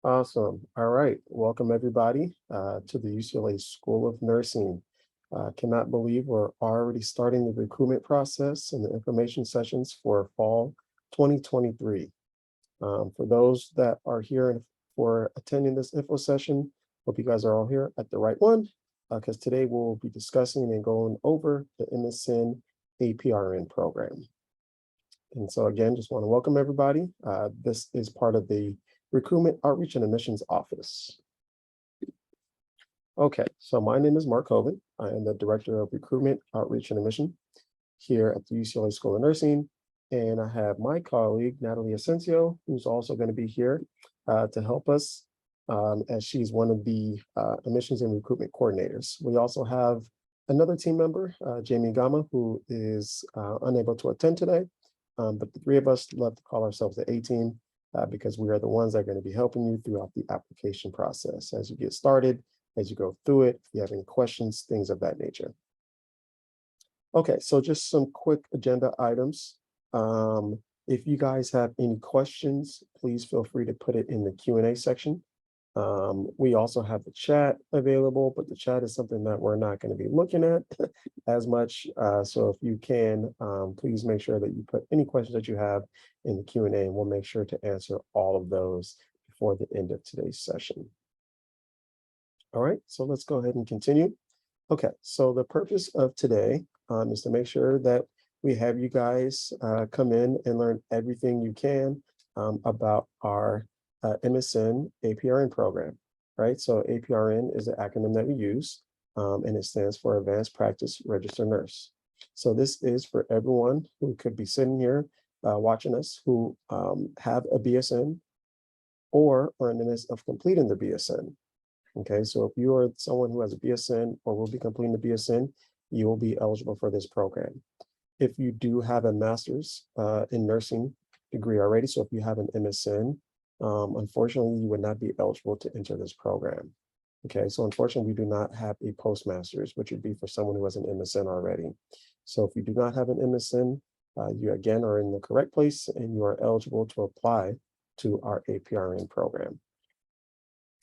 Awesome. All right. Welcome, everybody, to the UCLA School of Nursing. Cannot believe we're already starting the recruitment process and the information sessions for fall 2023. For those that are here for attending this info session, hope you guys are all here at the right one, because today we'll be discussing and going over the MSN APRN program. And so again, just want to welcome everybody. This is part of the Recruitment Outreach and Admissions Office. Okay, so my name is Mark Hoven. I am the Director of Recruitment, Outreach, and Admission here at the UCLA School of Nursing. And I have my colleague, Natalie Asensio, who's also going to be here to help us as she's one of the admissions and recruitment coordinators. We also have another team member, Jamie Gama, who is unable to attend today. But the three of us love to call ourselves the A-team because we are the ones that are going to be helping you throughout the application process as you get started, as you go through it, if you have any questions, things of that nature. Okay, so just some quick agenda items. If you guys have any questions, please feel free to put it in the Q&A section. We also have the chat available, but the chat is something that we're not going to be looking at as much. So if you can, please make sure that you put any questions that you have in the Q&A, and we'll make sure to answer all of those before the end of today's session. All right, so let's go ahead and continue. Okay, so the purpose of today is to make sure that we have you guys come in and learn everything you can about our MSN APRN program, right? So APRN is the acronym that we use, and it stands for Advanced Practice Registered Nurse. So this is for everyone who could be sitting here watching us who have a BSN or are in the midst of completing the BSN. Okay, so if you are someone who has a BSN or will be completing the BSN, you will be eligible for this program. If you do have a master's in nursing degree already, so if you have an MSN, unfortunately, you would not be eligible to enter this program. Okay, so unfortunately, we do not have a postmaster's, which would be for someone who has an MSN already. So if you do not have an MSN, you again are in the correct place and you are eligible to apply to our APRN program.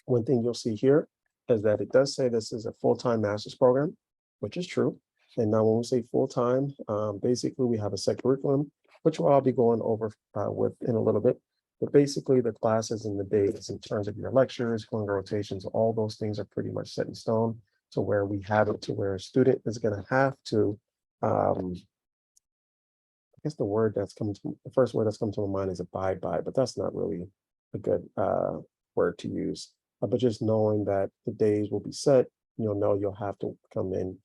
One thing you'll see here is that it does say this is a full-time master's program, which is true. And now when we say full-time, basically we have a set curriculum, which I'll be going over with in a little bit. But basically the classes and the days in terms of your lectures, going rotations, all those things are pretty much set in stone to where we have it to where a student is going to have to, I guess the first word that's come to my mind is abide by, but that's not really a good word to use. But just knowing that the days will be set, you'll know you'll have to come in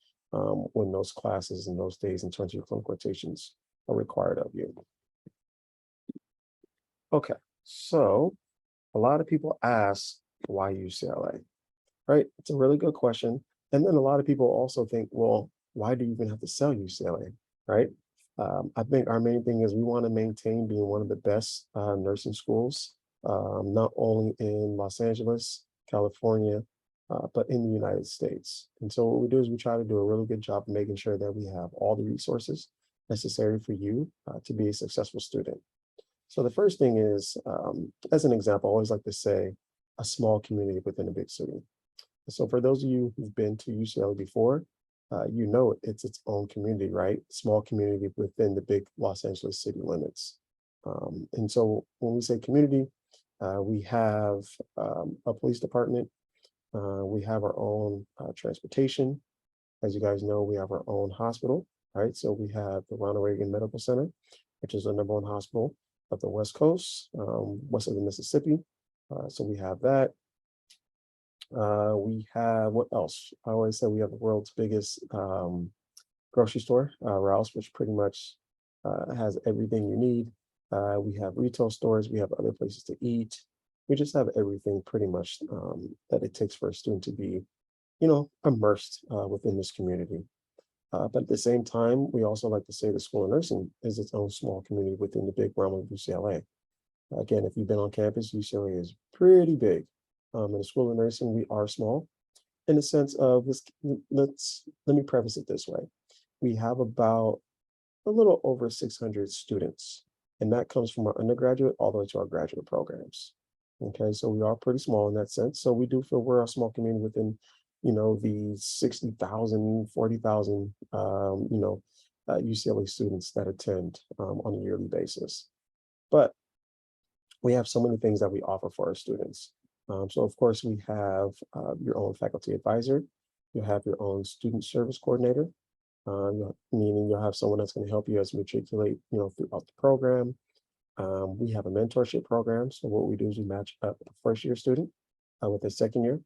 when those classes and those days in terms of your clinical rotations are required of you. Okay, so a lot of people ask, why UCLA, right? It's a really good question. And then a lot of people also think, well, why do you even have to sell UCLA, right? I think our main thing is we want to maintain being one of the best nursing schools, not only in Los Angeles, California, but in the United States. And so what we do is we try to do a really good job of making sure that we have all the resources necessary for you to be a successful student. So the first thing is, as an example, I always like to say a small community within a big city. So for those of you who've been to UCLA before, you know it's its own community, right? Small community within the big Los Angeles city limits. And so when we say community, we have a police department. We have our own transportation. As you guys know, we have our own hospital, right? So we have the Ronald Reagan Medical Center, which is the #1 hospital of the West Coast, west of the Mississippi. So we have that. We have, what else? I always say we have the world's biggest grocery store, Rouse, which pretty much has everything you need. We have retail stores, we have other places to eat. We just have everything pretty much that it takes for a student to be, immersed within this community. But at the same time, we also like to say the School of Nursing is its own small community within the big realm of UCLA. Again, if you've been on campus, UCLA is pretty big. In the School of Nursing, we are small in the sense of, let me preface it this way. We have about a little over 600 students, and that comes from our undergraduate all the way to our graduate programs. Okay, so we are pretty small in that sense. So we do feel we're a small community within, the 60,000, 40,000, UCLA students that attend on a yearly basis. But we have so many things that we offer for our students. So of course, we have your own faculty advisor. You have your own student service coordinator, meaning you'll have someone that's going to help you as you matriculate, throughout the program. We have a mentorship program. So what we do is we match up a first-year student with a second year.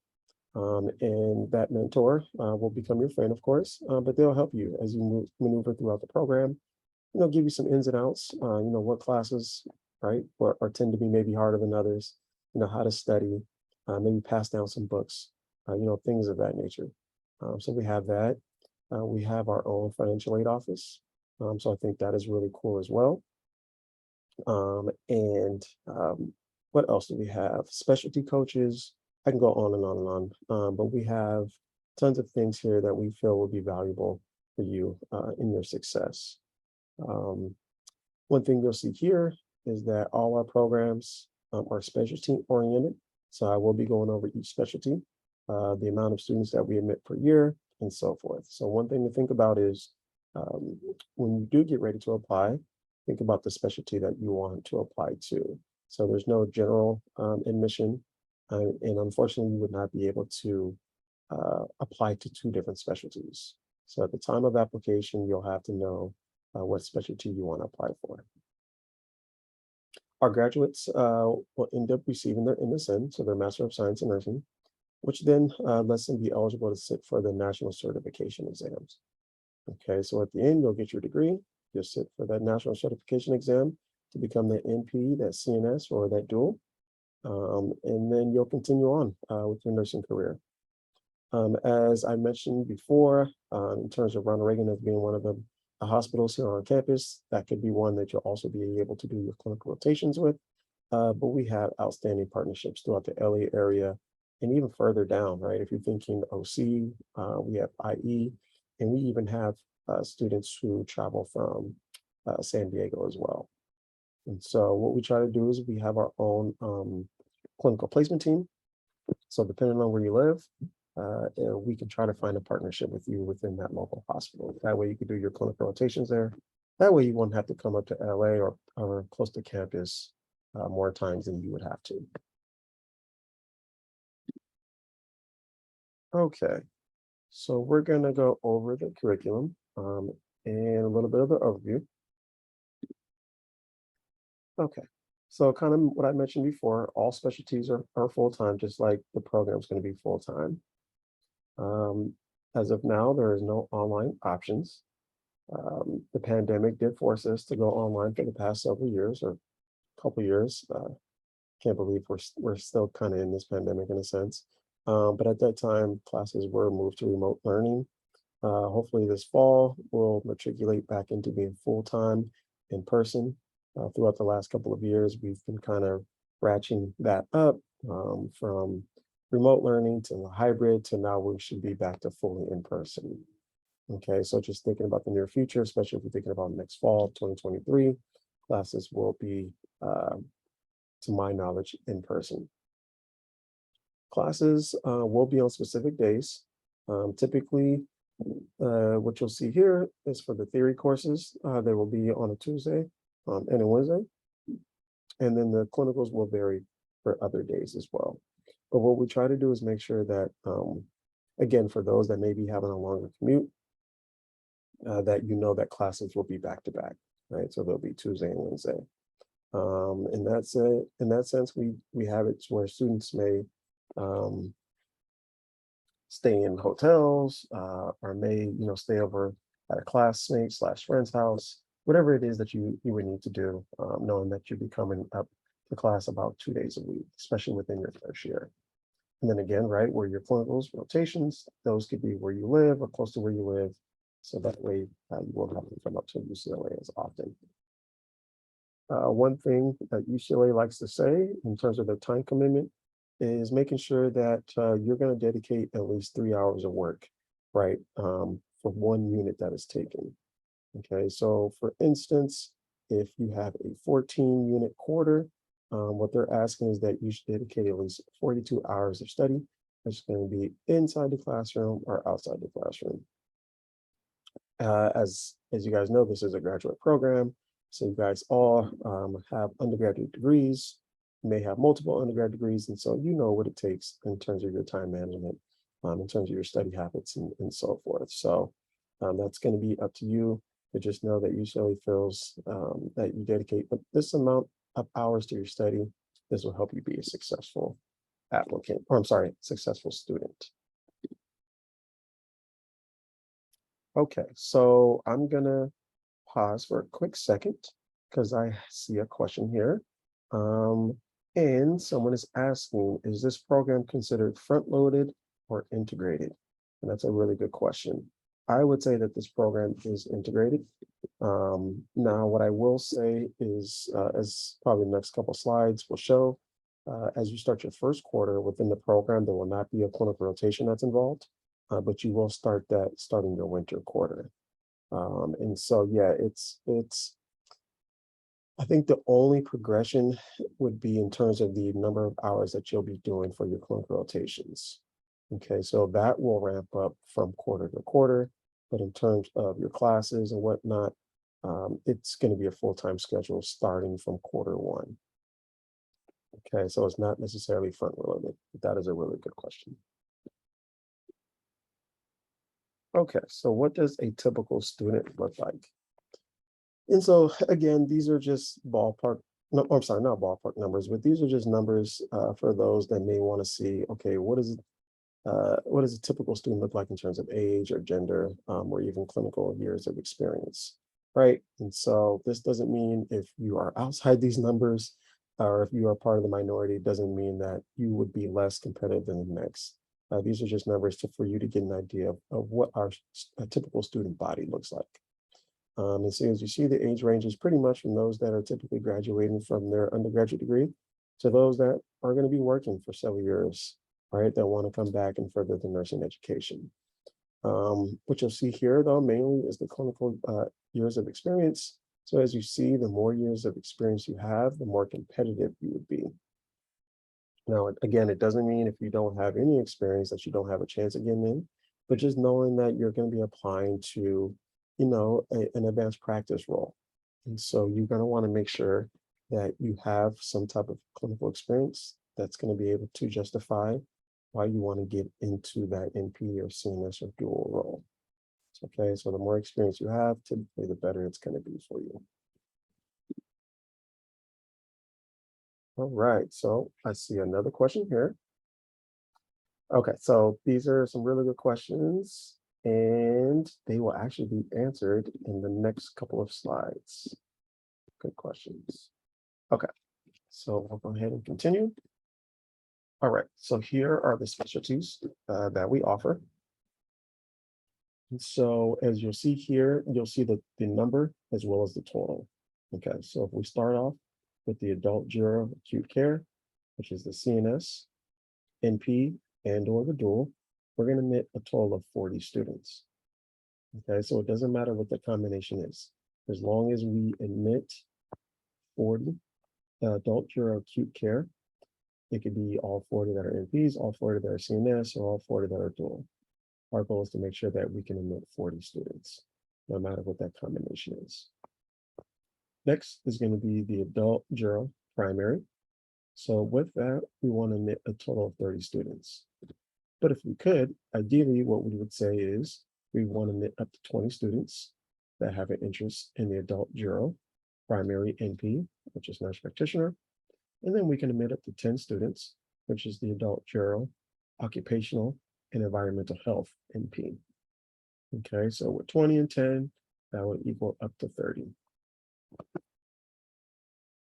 And that mentor will become your friend, of course, but they'll help you as you maneuver throughout the program, give you some ins and outs, what classes, right, or tend to be maybe harder than others, how to study, maybe pass down some books, things of that nature. So we have that. We have our own financial aid office. So I think that is really cool as well. And what else do we have? Specialty coaches. I can go on and on and on, but we have tons of things here that we feel will be valuable for you in your success. One thing you'll see here is that all our programs are specialty oriented. So I will be going over each specialty, the amount of students that we admit per year, and so forth. So one thing to think about is when you do get ready to apply, think about the specialty that you want to apply to. So there's no general admission, and unfortunately, you would not be able to apply to two different specialties. So at the time of application, you'll have to know what specialty you want to apply for. Our graduates will end up receiving their MSN, so their Master of Science in Nursing, which then lets them be eligible to sit for the national certification exams. Okay, so at the end, you'll get your degree. You'll sit for that national certification exam to become that NP, that CNS, or that dual. And then you'll continue on with your nursing career. As I mentioned before, in terms of Ronald Reagan as being one of the hospitals here on campus, that could be one that you'll also be able to do your clinical rotations with. But we have outstanding partnerships throughout the LA area and even further down, right? If you're thinking OC, we have IE, and we even have students who travel from San Diego as well. And so what we try to do is we have our own clinical placement team. So depending on where you live, we can try to find a partnership with you within that local hospital. That way you can do your clinical rotations there. That way you won't have to come up to LA or close to campus more times than you would have to. Okay, so we're going to go over the curriculum and a little bit of the overview. Okay, so kind of what I mentioned before, all specialties are full-time, just like the program's going to be full-time. As of now, there is no online options. The pandemic did force us to go online for the past several years or couple years. Can't believe we're still kind of in this pandemic in a sense. But at that time, classes were moved to remote learning. Hopefully this fall, we'll matriculate back into being full-time in person. Throughout the last couple of years, we've been kind of ratcheting that up from remote learning to hybrid to now we should be back to fully in person. Okay, so just thinking about the near future, especially if you're thinking about next fall, 2023, classes will be, to my knowledge, in person. Classes will be on specific days. Typically, what you'll see here is for the theory courses, they will be on a Tuesday and a Wednesday. And then the clinicals will vary for other days as well. But what we try to do is make sure that, again, for those that may be having a longer commute, that that classes will be back to back, right? So they'll be Tuesday and Wednesday. And that's it. In that sense, we have it where students may stay in hotels or may stay over at a classmate / friend's house, whatever it is that you would need to do, knowing that you'll be coming up to class about 2 days a week, especially within your first year. And then again, right, where your clinicals, rotations, those could be where you live or close to where you live. So that way you won't have to come up to UCLA as often. One thing that UCLA likes to say in terms of their time commitment is making sure that you're going to dedicate at least 3 hours of work, right, for one unit that is taken. Okay, so for instance, if you have a 14-unit quarter, What they're asking is that you should dedicate at least 42 hours of study, which is going to be inside the classroom or outside the classroom. As you guys know, this is a graduate program, so you guys all have undergraduate degrees. You may have multiple undergrad degrees, and so you know what it takes in terms of your time management, in terms of your study habits and so forth. So that's going to be up to you, but just know that UCLA feels that you dedicate this amount of hours to your study. This will help you be a successful applicant, or I'm sorry, successful student. Okay, so I'm gonna pause for a quick second because I see a question here. And someone is asking, is this program considered front-loaded or integrated? And that's a really good question. I would say that this program is integrated. Now, what I will say is, as probably the next couple slides will show, as you start your first quarter within the program, there will not be a clinical rotation that's involved, but you will start that starting your winter quarter. And so, yeah, I think the only progression would be in terms of the number of hours that you'll be doing for your clinical rotations. Okay, so that will ramp up from quarter to quarter, but in terms of your classes and whatnot, it's going to be a full-time schedule starting from quarter one. Okay, so it's not necessarily front-loaded, but that is a really good question. Okay, so what does a typical student look like? And so again, these are just ballpark, no, I'm sorry, not ballpark numbers, but these are just numbers for those that may want to see, okay, what does a typical student look like in terms of age or gender, or even clinical years of experience, right? And so this doesn't mean if you are outside these numbers or if you are part of the minority, it doesn't mean that you would be less competitive than the next. These are just numbers for you to get an idea of what a typical student body looks like. And so as you see, the age range is pretty much from those that are typically graduating from their undergraduate degree to those that are going to be working for several years, right, that want to come back and further the nursing education. What you'll see here, though, mainly is the clinical years of experience. So as you see, the more years of experience you have, the more competitive you would be. Now, again, it doesn't mean if you don't have any experience that you don't have a chance of getting in, but just knowing that you're going to be applying to, an advanced practice role. And so you're going to want to make sure that you have some type of clinical experience that's going to be able to justify why you want to get into that NP or CNS or dual role. Okay, so the more experience you have, typically the better it's going to be for you. All right, so I see another question here. Okay, so these are some really good questions, and they will actually be answered in the next couple of slides. Good questions. Okay, so we'll go ahead and continue. All right, so here are the specialties that we offer. And so as you'll see here, you'll see the number as well as the total. Okay, so if we start off with the adult gero acute care, which is the CNS, NP, and/or the dual, we're going to admit a total of 40 students. Okay, so it doesn't matter what the combination is. As long as we admit 40 adult gero acute care, it could be all 40 that are NPs, all 40 that are CNS, or all 40 that are dual. Our goal is to make sure that we can admit 40 students, no matter what that combination is. Next is going to be the adult gero primary. So with that, we want to admit a total of 30 students. But if we could, ideally, what we would say is we want to admit up to 20 students that have an interest in the adult gero primary NP, which is nurse practitioner. And then we can admit up to 10 students, which is the adult gero occupational and environmental health NP. Okay, so with 20 and 10, that would equal up to 30.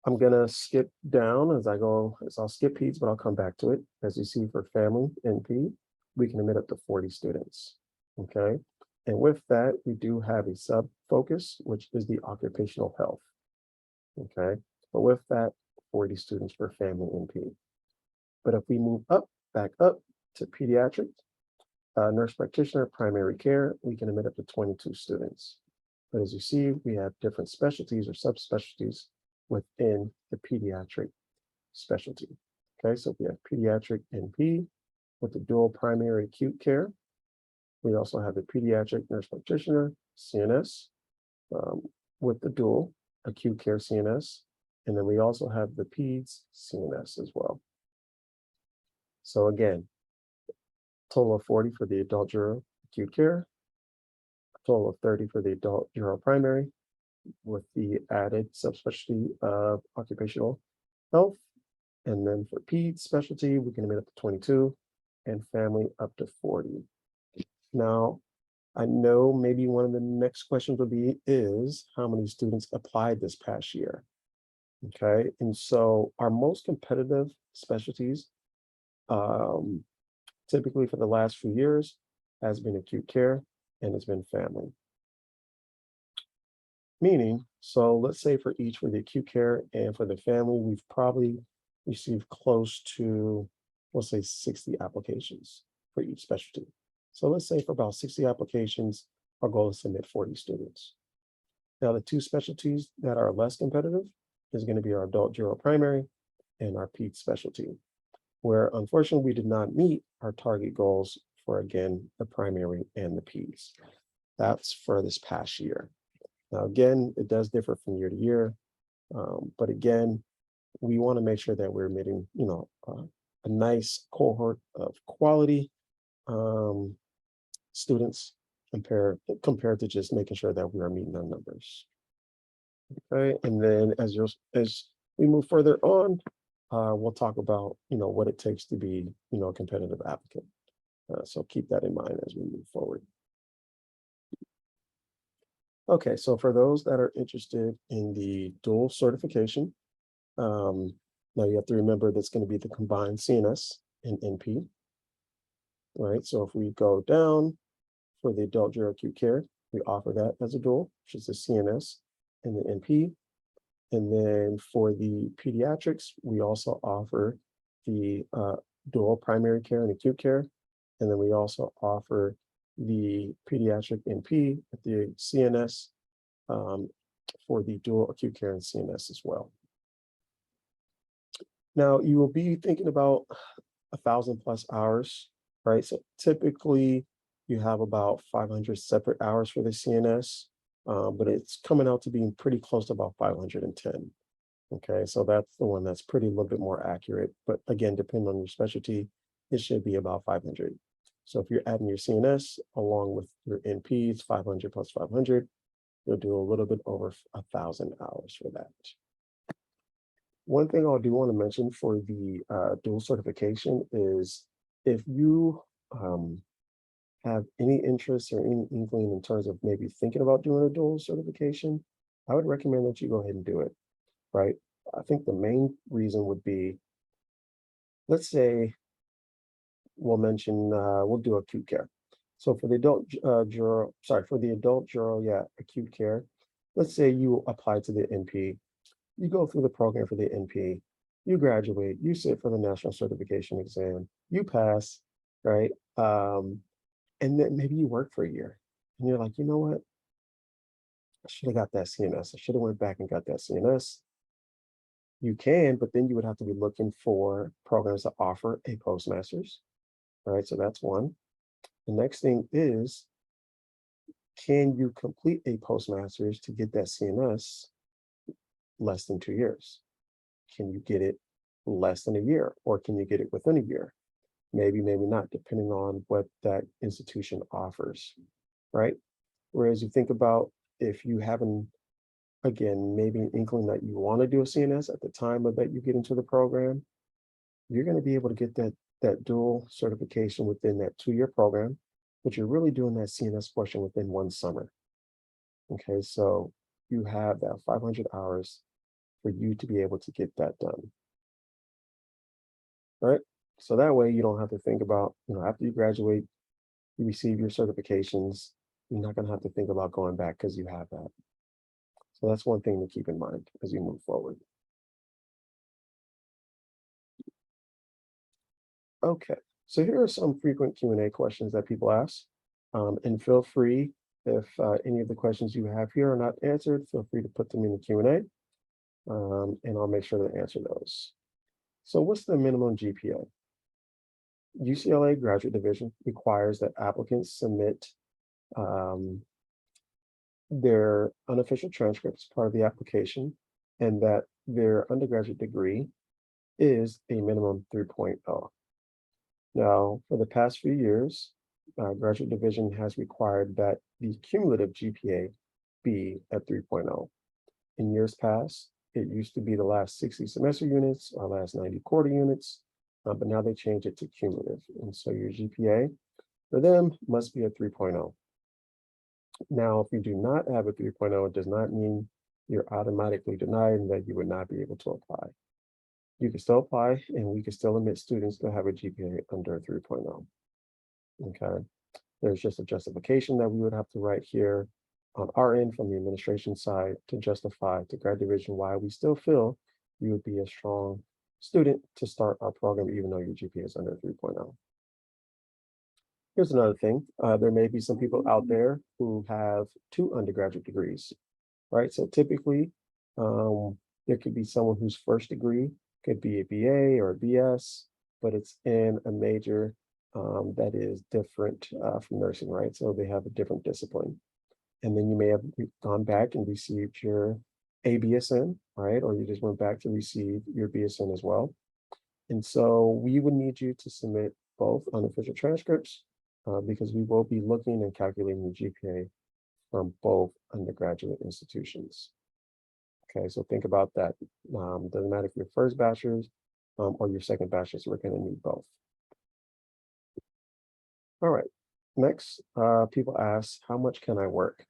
I'm gonna skip down as I'll skip peds, but I'll come back to it. As you see for family NP, we can admit up to 40 students, okay? And with that, we do have a sub-focus, which is the occupational health, okay? But with that, 40 students per family NP. But if we move back up to pediatric, nurse practitioner, primary care, we can admit up to 22 students. But as you see, we have different specialties or subspecialties within the pediatric specialty. Okay, so we have pediatric NP with the dual primary acute care. We also have the pediatric nurse practitioner, CNS, um, with the dual acute care CNS. And then we also have the peds CNS as well. So again, total of 40 for the adult Gero acute care, a total of 30 for the adult Gero primary, with the added subspecialty of occupational health. And then for peds specialty, we can admit up to 22 and family up to 40. Now, I know maybe one of the next questions would be is how many students applied this past year? Okay, and so our most competitive specialties, typically for the last few years, has been acute care and it's been family. Meaning, so let's say for the acute care and for the family, we've probably received close to, let's say 60 applications for each specialty. So let's say for about 60 applications, our goal is to submit 40 students. Now, the two specialties that are less competitive is going to be our adult Gero primary and our peds specialty, where unfortunately we did not meet our target goals for, again, the primary and the peds. That's for this past year. Now, again, it does differ from year to year, but again, we want to make sure that we're meeting, a nice cohort of quality students compared to just making sure that we are meeting our numbers. Okay, and then as we move further on, we'll talk about what it takes to be a competitive applicant. So keep that in mind as we move forward. Okay, so for those that are interested in the dual certification, now you have to remember that's going to be the combined CNS and NP. All right, so if we go down for the adult Gero acute care, we offer that as a dual, which is the CNS and the NP. And then for the pediatrics, we also offer the dual primary care and acute care. And then we also offer the pediatric NP at the CNS for the dual acute care and CNS as well. Now, you will be thinking about 1,000+ hours, right? So typically you have about 500 separate hours for the CNS, but it's coming out to being pretty close to about 510. Okay, so that's the one that's a little bit more accurate. But again, depending on your specialty, it should be about 500. So if you're adding your CNS along with your NPs, 500 plus 500, you'll do a little bit over 1,000 hours for that. One thing I do want to mention for the dual certification is if you have any interest or any inkling in terms of maybe thinking about doing a dual certification, I would recommend that you go ahead and do it, right? I think the main reason would be, let's say, we'll do acute care. So for the adult Gero, acute care, let's say you apply to the NP, you go through the program for the NP, you graduate, you sit for the national certification exam, you pass, right? And then maybe you work for a year and you're like, you know what? I should have got that CNS. I should have went back and got that CNS. You can, but then you would have to be looking for programs that offer a postmaster's, right? So that's one. The next thing is, can you complete a postmaster's to get that CNS less than 2 years? Can you get it less than a year, or can you get it within a year? Maybe, maybe not, depending on what that institution offers, right? Whereas you think about if you haven't, again, maybe an inkling that you want to do a CNS at the time of that you get into the program, you're going to be able to get that dual certification within that 2-year program, but you're really doing that CNS portion within 1 summer. Okay, so you have that 500 hours for you to be able to get that done. All right, so that way you don't have to think about, after you graduate, you receive your certifications, you're not going to have to think about going back because you have that. So that's one thing to keep in mind as you move forward. Okay, so here are some frequent Q&A questions that people ask. And feel free, if any of the questions you have here are not answered, feel free to put them in the Q&A, and I'll make sure to answer those. So what's the minimum GPA? UCLA Graduate Division requires that applicants submit um, their unofficial transcripts part of the application, and that their undergraduate degree is a minimum 3.0. Now, for the past few years, Graduate Division has required that the cumulative GPA be at 3.0. In years past, it used to be the last 60 semester units or last 90 quarter units, but now they change it to cumulative. And so your GPA for them must be a 3.0. Now, if you do not have a 3.0, it does not mean you're automatically denied and that you would not be able to apply. You can still apply and we can still admit students to have a GPA under a 3.0. Okay. There's just a justification that we would have to write here on our end from the administration side to justify to grad division why we still feel you would be a strong student to start our program, even though your GPA is under 3.0. Here's another thing. There may be some people out there who have 2 undergraduate degrees, right? So typically, there could be someone whose first degree could be a BA or a BS, but it's in a major that is different from nursing, right? So they have a different discipline. And then you may have gone back and received your ABSN, right? Or you just went back to receive your BSN as well. And so we would need you to submit both unofficial transcripts because we will be looking and calculating the GPA from both undergraduate institutions. Okay, so think about that. Doesn't matter if you're first bachelor's or your second bachelor's, we're going to need both. All right, next, people ask, how much can I work?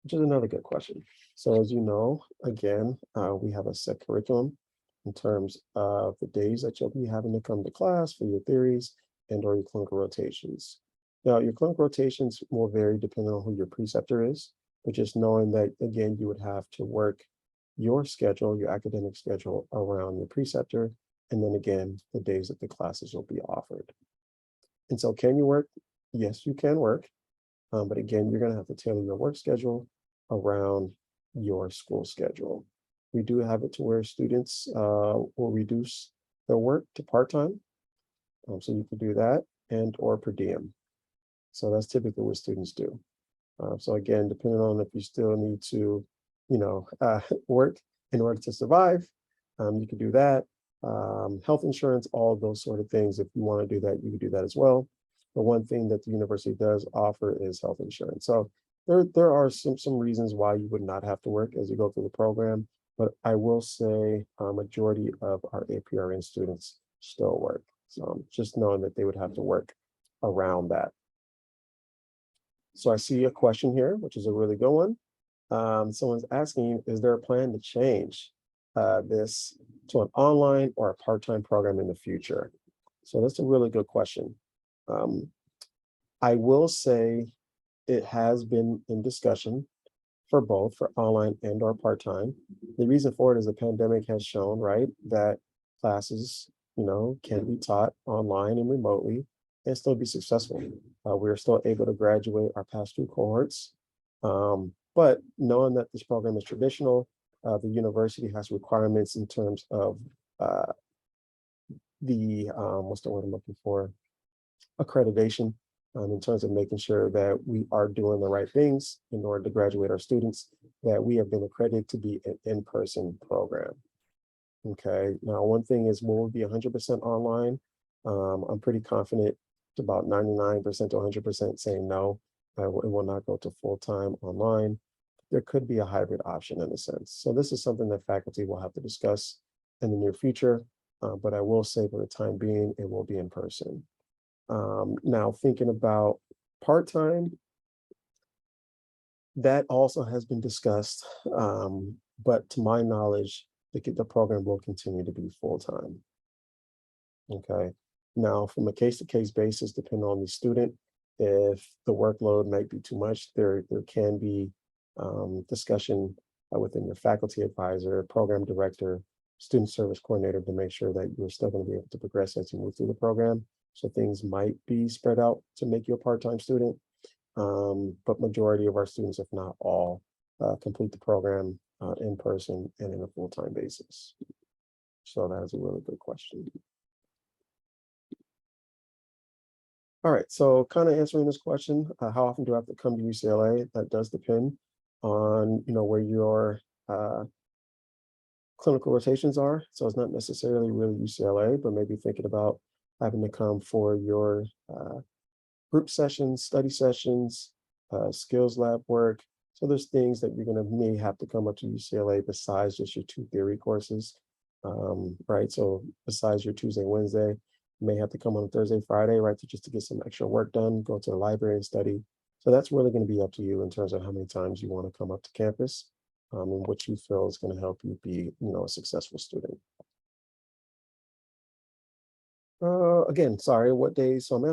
Which is another good question. So as you know, again, we have a set curriculum in terms of the days that you'll be having to come to class for your theories and or your clinical rotations. Now, your clinical rotations will vary depending on who your preceptor is, but just knowing that, again, you would have to work your schedule, your academic schedule around your preceptor, and then again, the days that the classes will be offered. And so can you work? Yes, you can work. But again, you're going to have to tailor your work schedule around your school schedule. We do have it to where students will reduce their work to part-time. So you can do that and or per diem. So that's typically what students do. So again, depending on if you still need to, work in order to survive, you can do that. Health insurance, all of those sort of things. If you want to do that, you can do that as well. The one thing that the university does offer is health insurance. So there are some reasons why you would not have to work as you go through the program, but I will say a majority of our APRN students still work. So just knowing that they would have to work around that. So I see a question here, which is a really good one. Someone's asking, is there a plan to change this to an online or a part-time program in the future? So that's a really good question. I will say it has been in discussion for both, for online and or part-time. The reason for it is the pandemic has shown, right, that classes, can be taught online and remotely and still be successful. We're still able to graduate our past 2 cohorts. But knowing that this program is traditional, the university has requirements in terms of what's the word I'm looking for? Accreditation, in terms of making sure that we are doing the right things in order to graduate our students, that we have been accredited to be an in-person program. Okay, now one thing is, will we be 100% online? I'm pretty confident about 99% to 100% saying no, it will not go to full-time online. There could be a hybrid option in a sense. So this is something that faculty will have to discuss in the near future, but I will say for the time being, it will be in person. Now thinking about part-time, that also has been discussed, but to my knowledge, the program will continue to be full-time. Okay. Now, from a case-to-case basis, depending on the student, if the workload might be too much, there can be discussion within your faculty advisor, program director, student service coordinator to make sure that you're still going to be able to progress as you move through the program. So things might be spread out to make you a part-time student, but majority of our students, if not all, complete the program in person and in a full-time basis. So that is a really good question. All right, so kind of answering this question, how often do I have to come to UCLA? That does depend on, where your clinical rotations are. So it's not necessarily really UCLA, but maybe thinking about having to come for your group sessions, study sessions, skills lab work. So there's things that you're going to may have to come up to UCLA besides just your 2 theory courses, right? So besides your Tuesday, Wednesday, you may have to come on Thursday, Friday, right, to get some extra work done, go to the library and study. So that's really going to be up to you in terms of how many times you want to come up to campus, and what you feel is going to help you be, a successful student. Again, sorry, what days? So I'm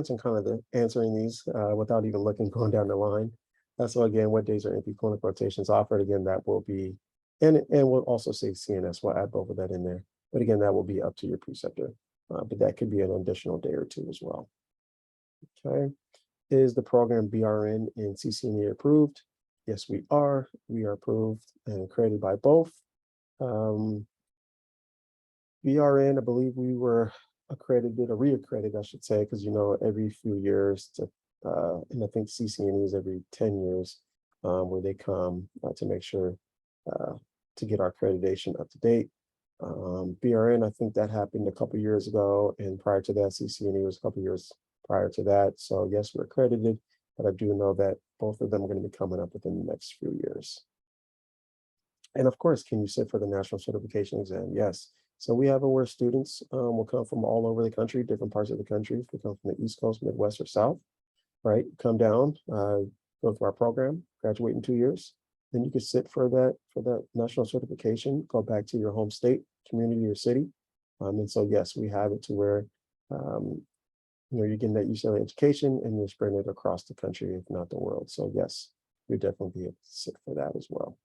answering these without even going down the line. So again, what days are NP clinical rotations offered? Again, that will be, and we'll also say CNS. We'll add both of that in there. But again, that will be up to your preceptor. But that could be an additional day or two as well. Okay. Is the program BRN and CCNE approved? Yes, we are. We are approved and accredited by both. BRN, I believe we were accredited or reaccredited, I should say, because every few years and I think CCNE is every 10 years, where they come to make sure to get our accreditation up to date. BRN, I think that happened a couple years ago, and prior to that, CCNE was a couple years prior to that. So yes, we're accredited, but I do know that both of them are going to be coming up within the next few years. And of course, can you sit for the national certification exam? Yes. So we have where students will come from all over the country, different parts of the country. If they come from the East Coast, Midwest, or South, right? Come down, go through our program, graduate in 2 years. Then you can sit for that national certification, go back to your home state, community, or city. And so, yes, we have it to where, you're getting that UCLA education and you're spreading it across the country, if not the world. So yes, you definitely be able to sit for that as well.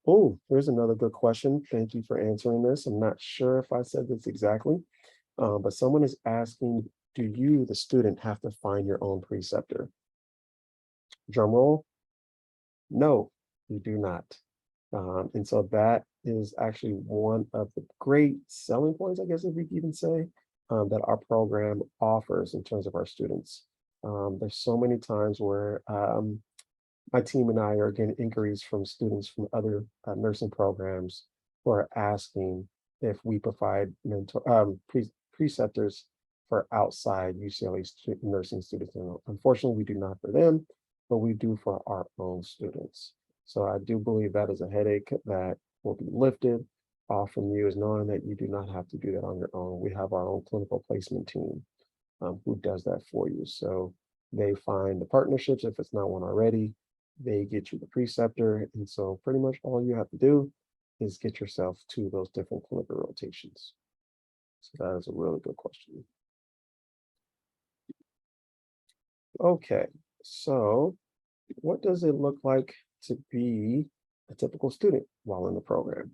Oh, here's another good question. Thank you for answering this. I'm not sure if I said this exactly, but someone is asking, do you, the student, have to find your own preceptor? Drum roll. No, you do not. And so that is actually one of the great selling points, I guess, if we can even say, that our program offers in terms of our students. There's so many times where my team and I are getting inquiries from students from other nursing programs who are asking if we provide preceptors for outside UCLA nursing students. And unfortunately, we do not for them, but we do for our own students. So I do believe that is a headache that will be lifted off from you, is knowing that you do not have to do that on your own. We have our own clinical placement team who does that for you. So they find the partnerships, if it's not one already, they get you the preceptor. And so pretty much all you have to do is get yourself to those different clinical rotations. So that is a really good question. Okay, so what does it look like to be a typical student while in the program?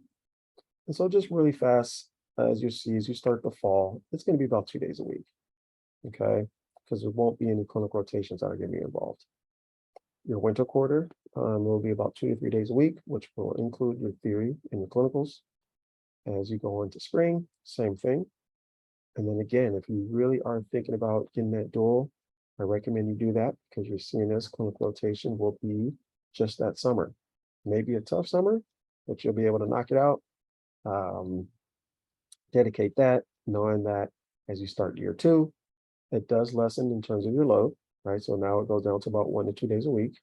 And so just really fast, as you see, as you start the fall, it's going to be about 2 days a week, okay? Because there won't be any clinical rotations that are going to be involved. Your winter quarter will be about 2 to 3 days a week, which will include your theory and your clinicals. As you go into spring, same thing. And then again, if you really are thinking about getting that dual, I recommend you do that because your CNS clinical rotation will be just that summer. Maybe a tough summer, but you'll be able to knock it out. Dedicate that, knowing that as you start year 2, it does lessen in terms of your load, right? So now it goes down to about 1 to 2 days a week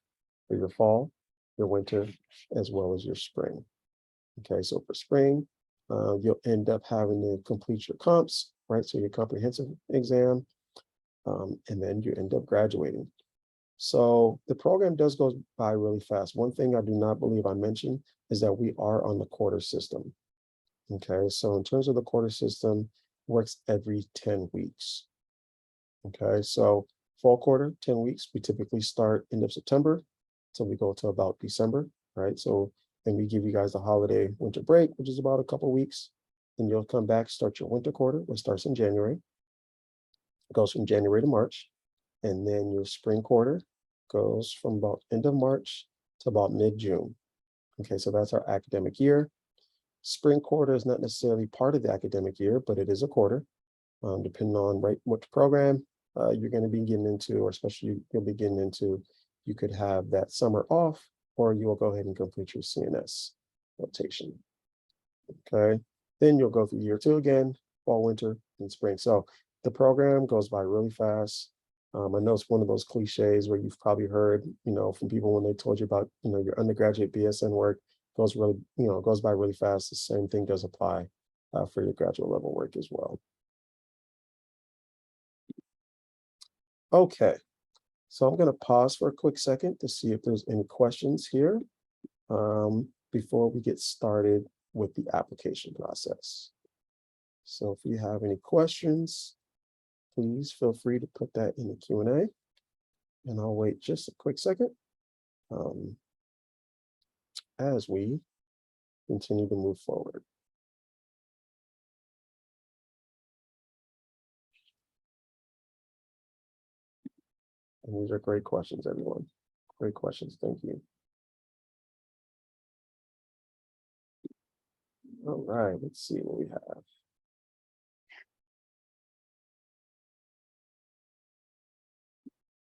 for your fall, your winter, as well as your spring. Okay, so for spring, you'll end up having to complete your comps, right? So your comprehensive exam, and then you end up graduating. So the program does go by really fast. One thing I do not believe I mentioned is that we are on the quarter system. Okay, so in terms of the quarter system, works every 10 weeks. Okay, so fall quarter, 10 weeks, we typically start end of September till we go to about December, right? So then we give you guys the holiday winter break, which is about a couple weeks. Then you'll come back, start your winter quarter, which starts in January. It goes from January to March. And then your spring quarter goes from about end of March to about mid-June. Okay, so that's our academic year. Spring quarter is not necessarily part of the academic year, but it is a quarter, depending on which program you're going to be getting into, or especially you'll be getting into. You could have that summer off, or you will go ahead and complete your CNS rotation. Okay, then you'll go through year 2 again, fall, winter, and spring. So the program goes by really fast. I know it's one of those cliches where you've probably heard, from people when they told you about, your undergraduate BSN work goes really, goes by really fast. The same thing does apply for your graduate level work as well. Okay, so I'm going to pause for a quick second to see if there's any questions here before we get started with the application process. So if you have any questions, please feel free to put that in the Q&A, and I'll wait just a quick second as we continue to move forward. And these are great questions, everyone. Great questions. Thank you. All right, let's see what we have.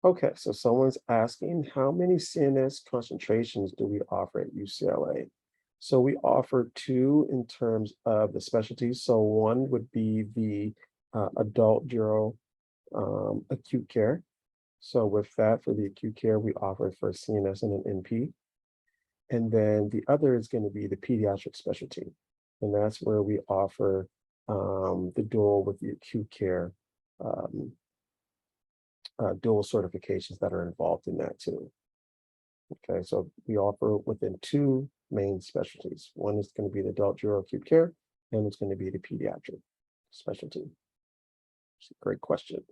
Okay, so someone's asking, how many CNS concentrations do we offer at UCLA? So we offer 2 in terms of the specialties. So one would be the adult gero acute care. So with that, for the acute care, we offer for CNS and an NP. And then the other is going to be the pediatric specialty. And that's where we offer the dual with the acute care dual certifications that are involved in that too. Okay, so we offer within 2 main specialties. One is going to be the adult gero acute care, and it's going to be the pediatric specialty. It's a great question.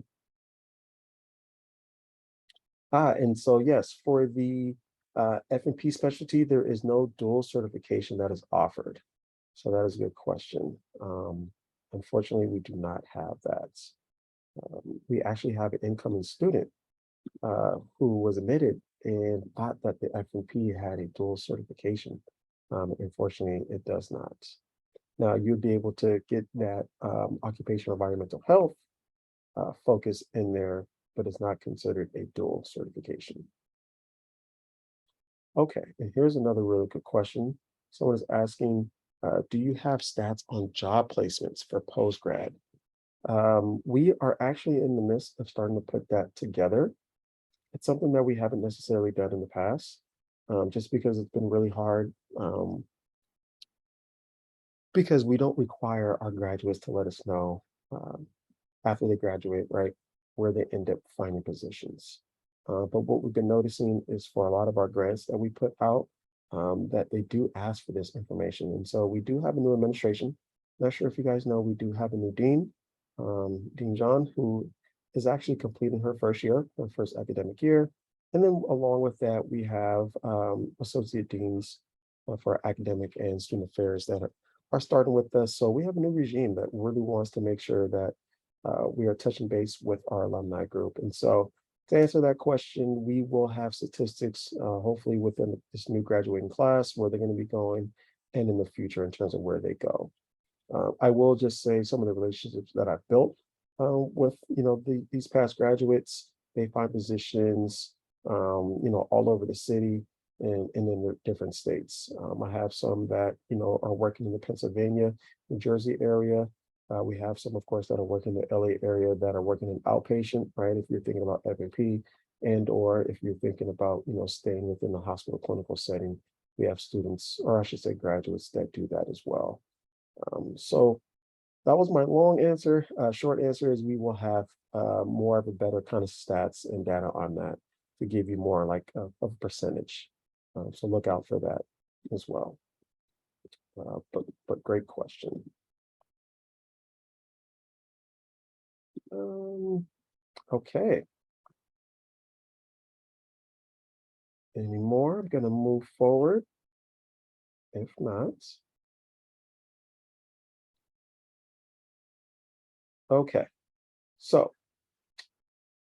And so yes, for the F&P specialty, there is no dual certification that is offered. So that is a good question. Unfortunately, we do not have that. We actually have an incoming student who was admitted and thought that the F&P had a dual certification. Unfortunately, it does not. Now, you'd be able to get that occupational environmental health focus in there, but it's not considered a dual certification. Okay, and here's another really good question. Someone is asking, do you have stats on job placements for postgrad? We are actually in the midst of starting to put that together. It's something that we haven't necessarily done in the past, just because it's been really hard, because we don't require our graduates to let us know after they graduate, right, where they end up finding positions. But what we've been noticing is for a lot of our grants that we put out, that they do ask for this information. And so we do have a new administration. Not sure if you guys know, we do have a new dean, Dean John, who is actually completing her first year, her first academic year. And then along with that, we have associate deans for academic and student affairs that are starting with us. So we have a new regime that really wants to make sure that we are touching base with our alumni group. And so to answer that question, we will have statistics, hopefully within this new graduating class, where they're going to be going, and in the future in terms of where they go. I will just say some of the relationships that I've built with, these past graduates. They find positions, all over the city and in the different states. I have some that, are working in the Pennsylvania, New Jersey area. We have some, of course, that are working in the LA area that are working in outpatient, right? If you're thinking about F&P, and or if you're thinking about, staying within the hospital clinical setting, we have students, or I should say graduates, that do that as well. So that was my long answer. Short answer is we will have more of a better kind of stats and data on that to give you more like a percentage. So look out for that as well. But great question. Okay. Any more? I'm going to move forward. If not. Okay. So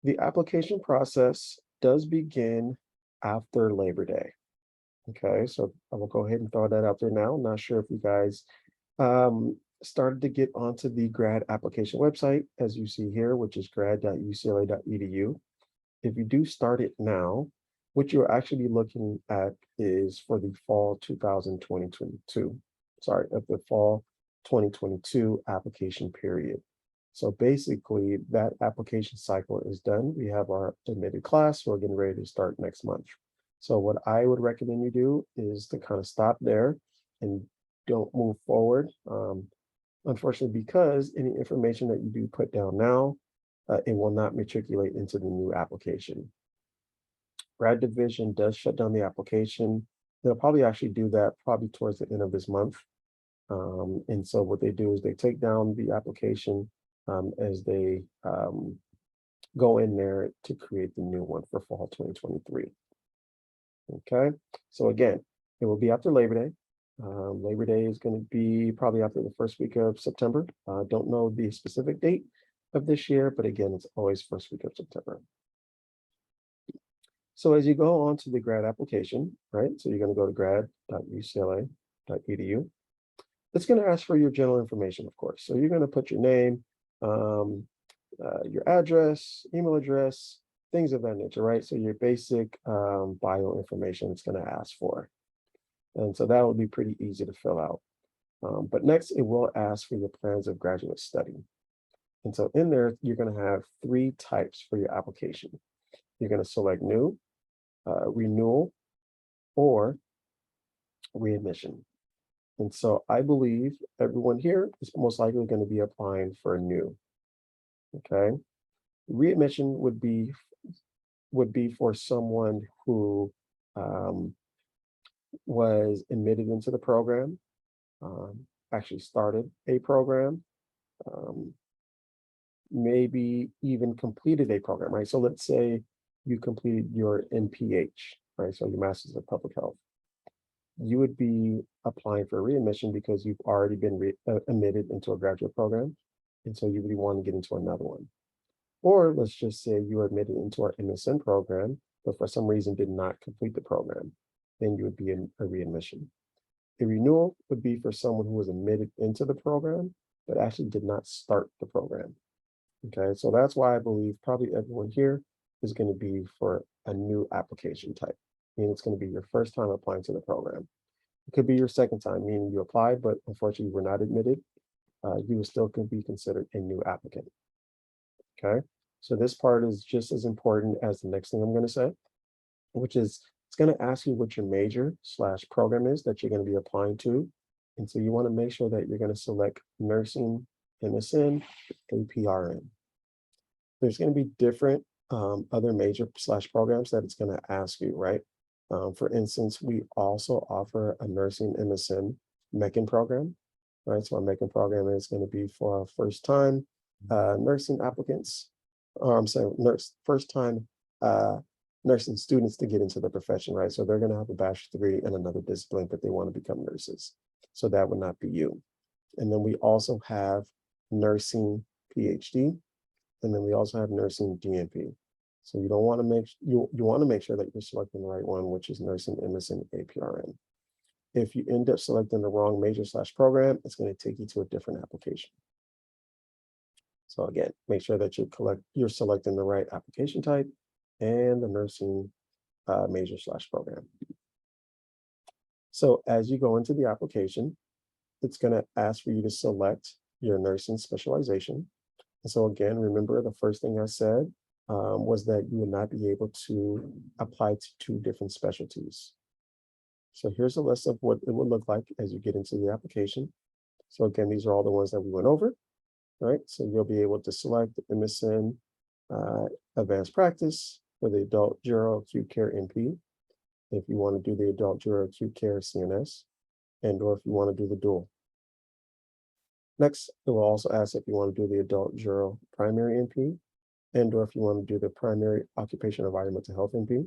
the application process does begin after Labor Day. Okay, so I will go ahead and throw that out there now. I'm not sure if you guys Started to get onto the grad application website, as you see here, which is grad.ucla.edu. If you do start it now, what you'll actually be looking at is for the fall 2022, sorry, of the fall 2022 application period. So basically, that application cycle is done. We have our admitted class. We're getting ready to start next month. So what I would recommend you do is to kind of stop there and don't move forward. Unfortunately, because any information that you do put down now, it will not matriculate into the new application. Grad Division does shut down the application. They'll probably actually do that probably towards the end of this month. And so what they do is they take down the application as they go in there to create the new one for fall 2023. Okay, so again, it will be after Labor Day. Labor Day is going to be probably after the first week of September. Don't know the specific date of this year, but again, it's always first week of September. So as you go on to the grad application, right? So you're going to go to grad.ucla.edu. It's going to ask for your general information, of course. So you're going to put your name, your address, email address, things of that nature, right? So your basic bio information it's going to ask for. And so that will be pretty easy to fill out. But next, it will ask for your plans of graduate study. And so in there, you're going to have 3 types for your application. You're going to select new, renewal, or readmission. And so I believe everyone here is most likely going to be applying for new. Okay. Readmission would be for someone who was admitted into the program, actually started a program, maybe even completed a program, right? So let's say you completed your NPH, right? So your Master's of Public Health. You would be applying for readmission because you've already been admitted into a graduate program. And so you really want to get into another one. Or let's just say you were admitted into our MSN program, but for some reason did not complete the program. Then you would be in a readmission. A renewal would be for someone who was admitted into the program, but actually did not start the program. Okay, so that's why I believe probably everyone here is going to be for a new application type, meaning it's going to be your first time applying to the program. It could be your second time, meaning you applied, but unfortunately you were not admitted. You would still could be considered a new applicant. Okay, so this part is just as important as the next thing I'm going to say, which is it's going to ask you what your major/program is that you're going to be applying to. And so you want to make sure that you're going to select nursing, MSN, APRN. There's going to be different other major/programs that it's going to ask you, right? For instance, we also offer a nursing MSN MECN program, right? So our MECN program is going to be for our first-time nursing applicants, or I'm saying first-time nursing students to get into the profession, right? So they're going to have a bachelor's degree in another discipline, but they want to become nurses. So that would not be you. And then we also have nursing PhD, and then we also have nursing DNP. So you don't want to you want to make sure that you're selecting the right one, which is nursing MSN APRN. If you end up selecting the wrong major/program, it's going to take you to a different application. So again, make sure that you're selecting the right application type and the nursing major/program. So as you go into the application, it's going to ask for you to select your nursing specialization. And so again, remember the first thing I said was that you would not be able to apply to 2 different specialties. So here's a list of what it would look like as you get into the application. So again, these are all the ones that we went over, right? So you'll be able to select the MSN Advanced Practice for the Adult Gero Acute Care NP, if you want to do the Adult Gero Acute Care CNS, and or if you want to do the dual. Next, it will also ask if you want to do the Adult Gero Primary NP, and or if you want to do the Primary Occupational Environmental Health NP.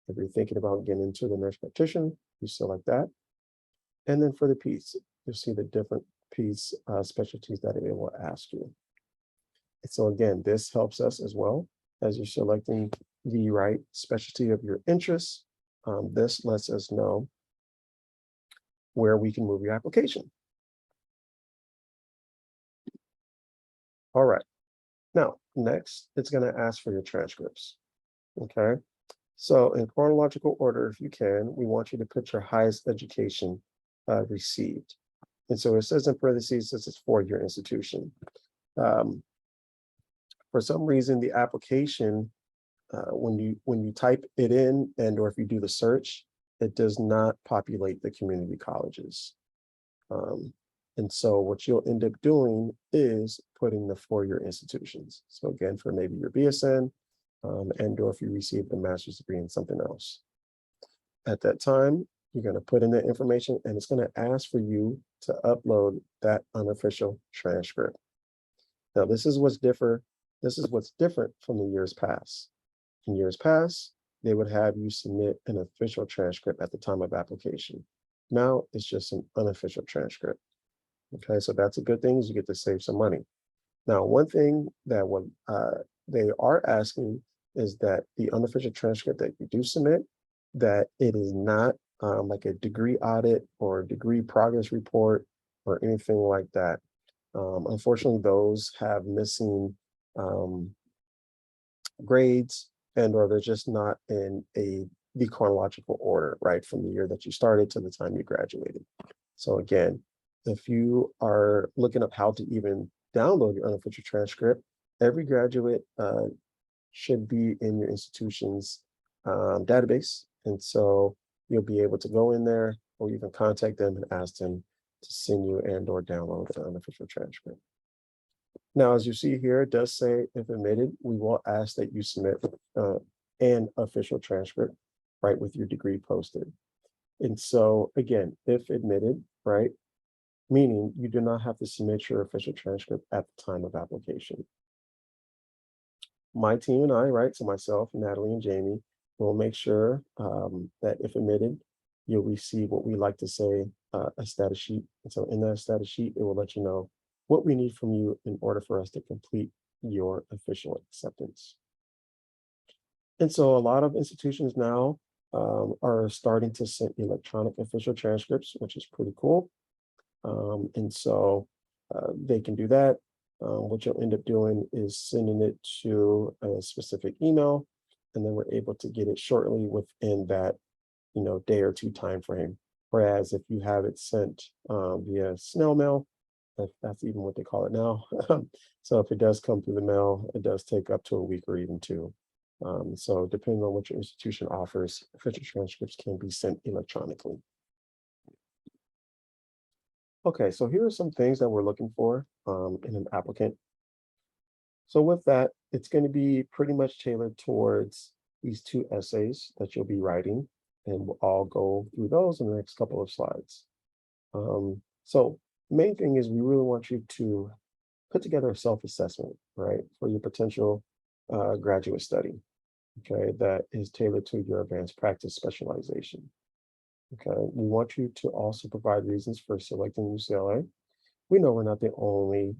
If you're thinking about getting into the nurse practitioner, you select that. And then for the PEDS, you'll see the different PEDS specialties that it will ask you. And so again, this helps us as well as you're selecting the right specialty of your interest. This lets us know where we can move your application. All right. Now, next, it's going to ask for your transcripts. Okay. So in chronological order, if you can, we want you to put your highest education received. And so it says in parentheses, this is for your institution. Um, for some reason, the application, when you type it in and or if you do the search, it does not populate the community colleges. Um, and so what you'll end up doing is putting the four-year institutions. So again, for maybe your BSN, and or if you receive the master's degree in something else. At that time, you're going to put in the information and it's going to ask for you to upload that unofficial transcript. Now, this is what's different from the years past. In years past, they would have you submit an official transcript at the time of application. Now it's just an unofficial transcript. Okay, so that's a good thing is you get to save some money. Now, one thing that they are asking is that the unofficial transcript that you do submit, that it is not like a degree audit or degree progress report or anything like that. Unfortunately, those have missing grades and or they're just not in the chronological order, right, from the year that you started to the time you graduated. So again, if you are looking up how to even download your unofficial transcript, every graduate should be in your institution's database. And so you'll be able to go in there or you can contact them and ask them to send you and or download the unofficial transcript. Now, as you see here, it does say, if admitted, we will ask that you submit an official transcript, right, with your degree posted. And so again, if admitted, right, meaning you do not have to submit your official transcript at the time of application. My team and I, right, so myself, Natalie, and Jamie, will make sure that if admitted, you'll receive what we like to say a status sheet. And so in that status sheet, it will let you know what we need from you in order for us to complete your official acceptance. And so a lot of institutions now are starting to send electronic official transcripts, which is pretty cool. And so they can do that. What you'll end up doing is sending it to a specific email, and then we're able to get it shortly within that, day or two time frame. Whereas if you have it sent via snail mail, that's even what they call it now. So if it does come through the mail, it does take up to a week or even two. So depending on what your institution offers, official transcripts can be sent electronically. Okay, so here are some things that we're looking for in an applicant. So with that, it's going to be pretty much tailored towards these two essays that you'll be writing, and I'll go through those in the next couple of slides. So the main thing is we really want you to put together a self-assessment, right, for your potential graduate study, okay, that is tailored to your advanced practice specialization. Okay, we want you to also provide reasons for selecting UCLA. We know we're not the only,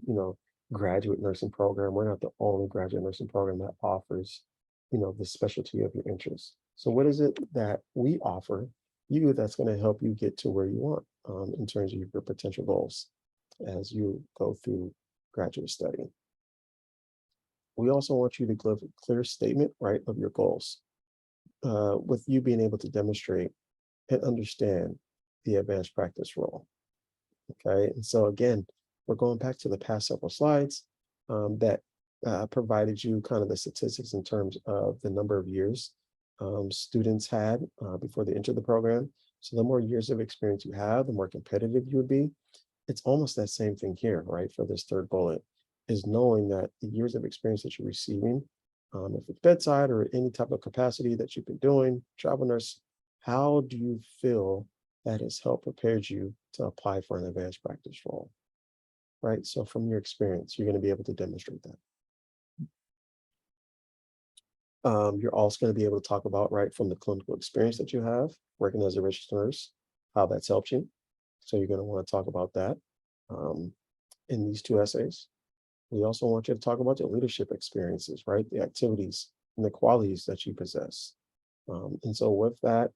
graduate nursing program. We're not the only graduate nursing program that offers, the specialty of your interest. So what is it that we offer you that's going to help you get to where you want in terms of your potential goals as you go through graduate study? We also want you to give a clear statement, right, of your goals, with you being able to demonstrate and understand the advanced practice role. Okay, and so again, we're going back to the past several slides that provided you kind of the statistics in terms of the number of years students had before they entered the program. So the more years of experience you have, the more competitive you would be. It's almost that same thing here, right? For this third bullet, is knowing that the years of experience that you're receiving, if it's bedside or any type of capacity that you've been doing, travel nurse, how do you feel that has helped prepare you to apply for an advanced practice role, right? So from your experience, you're going to be able to demonstrate that. You're also going to be able to talk about, right, from the clinical experience that you have working as a registered nurse, how that's helped you. So you're going to want to talk about that in these two essays. We also want you to talk about your leadership experiences, right? The activities and the qualities that you possess. And so with that,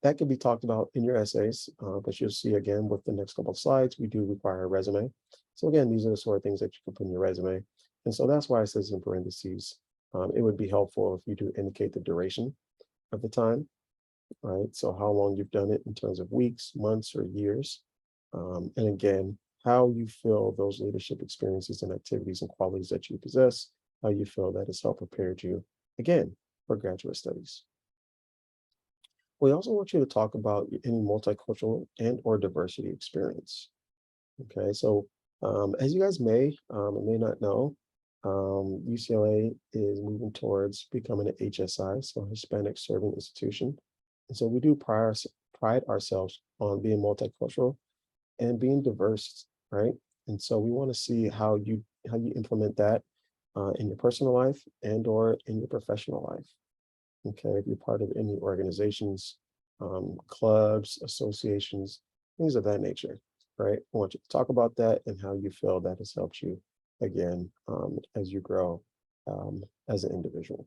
that can be talked about in your essays, but you'll see again with the next couple of slides, we do require a resume. So again, these are the sort of things that you can put in your resume. And so that's why it says in parentheses. It would be helpful if you do indicate the duration of the time, right? So how long you've done it in terms of weeks, months, or years. And again, how you feel those leadership experiences and activities and qualities that you possess, how you feel that has helped prepare you, again, for graduate studies. We also want you to talk about any multicultural and or diversity experience. Okay, so as you guys may or may not know, UCLA is moving towards becoming an HSI, so Hispanic Serving Institution. And so we do pride ourselves on being multicultural and being diverse, right? And so we want to see how you implement that in your personal life and or in your professional life. Okay, if you're part of any organizations, clubs, associations, things of that nature, right? I want you to talk about that and how you feel that has helped you, again, as you grow as an individual.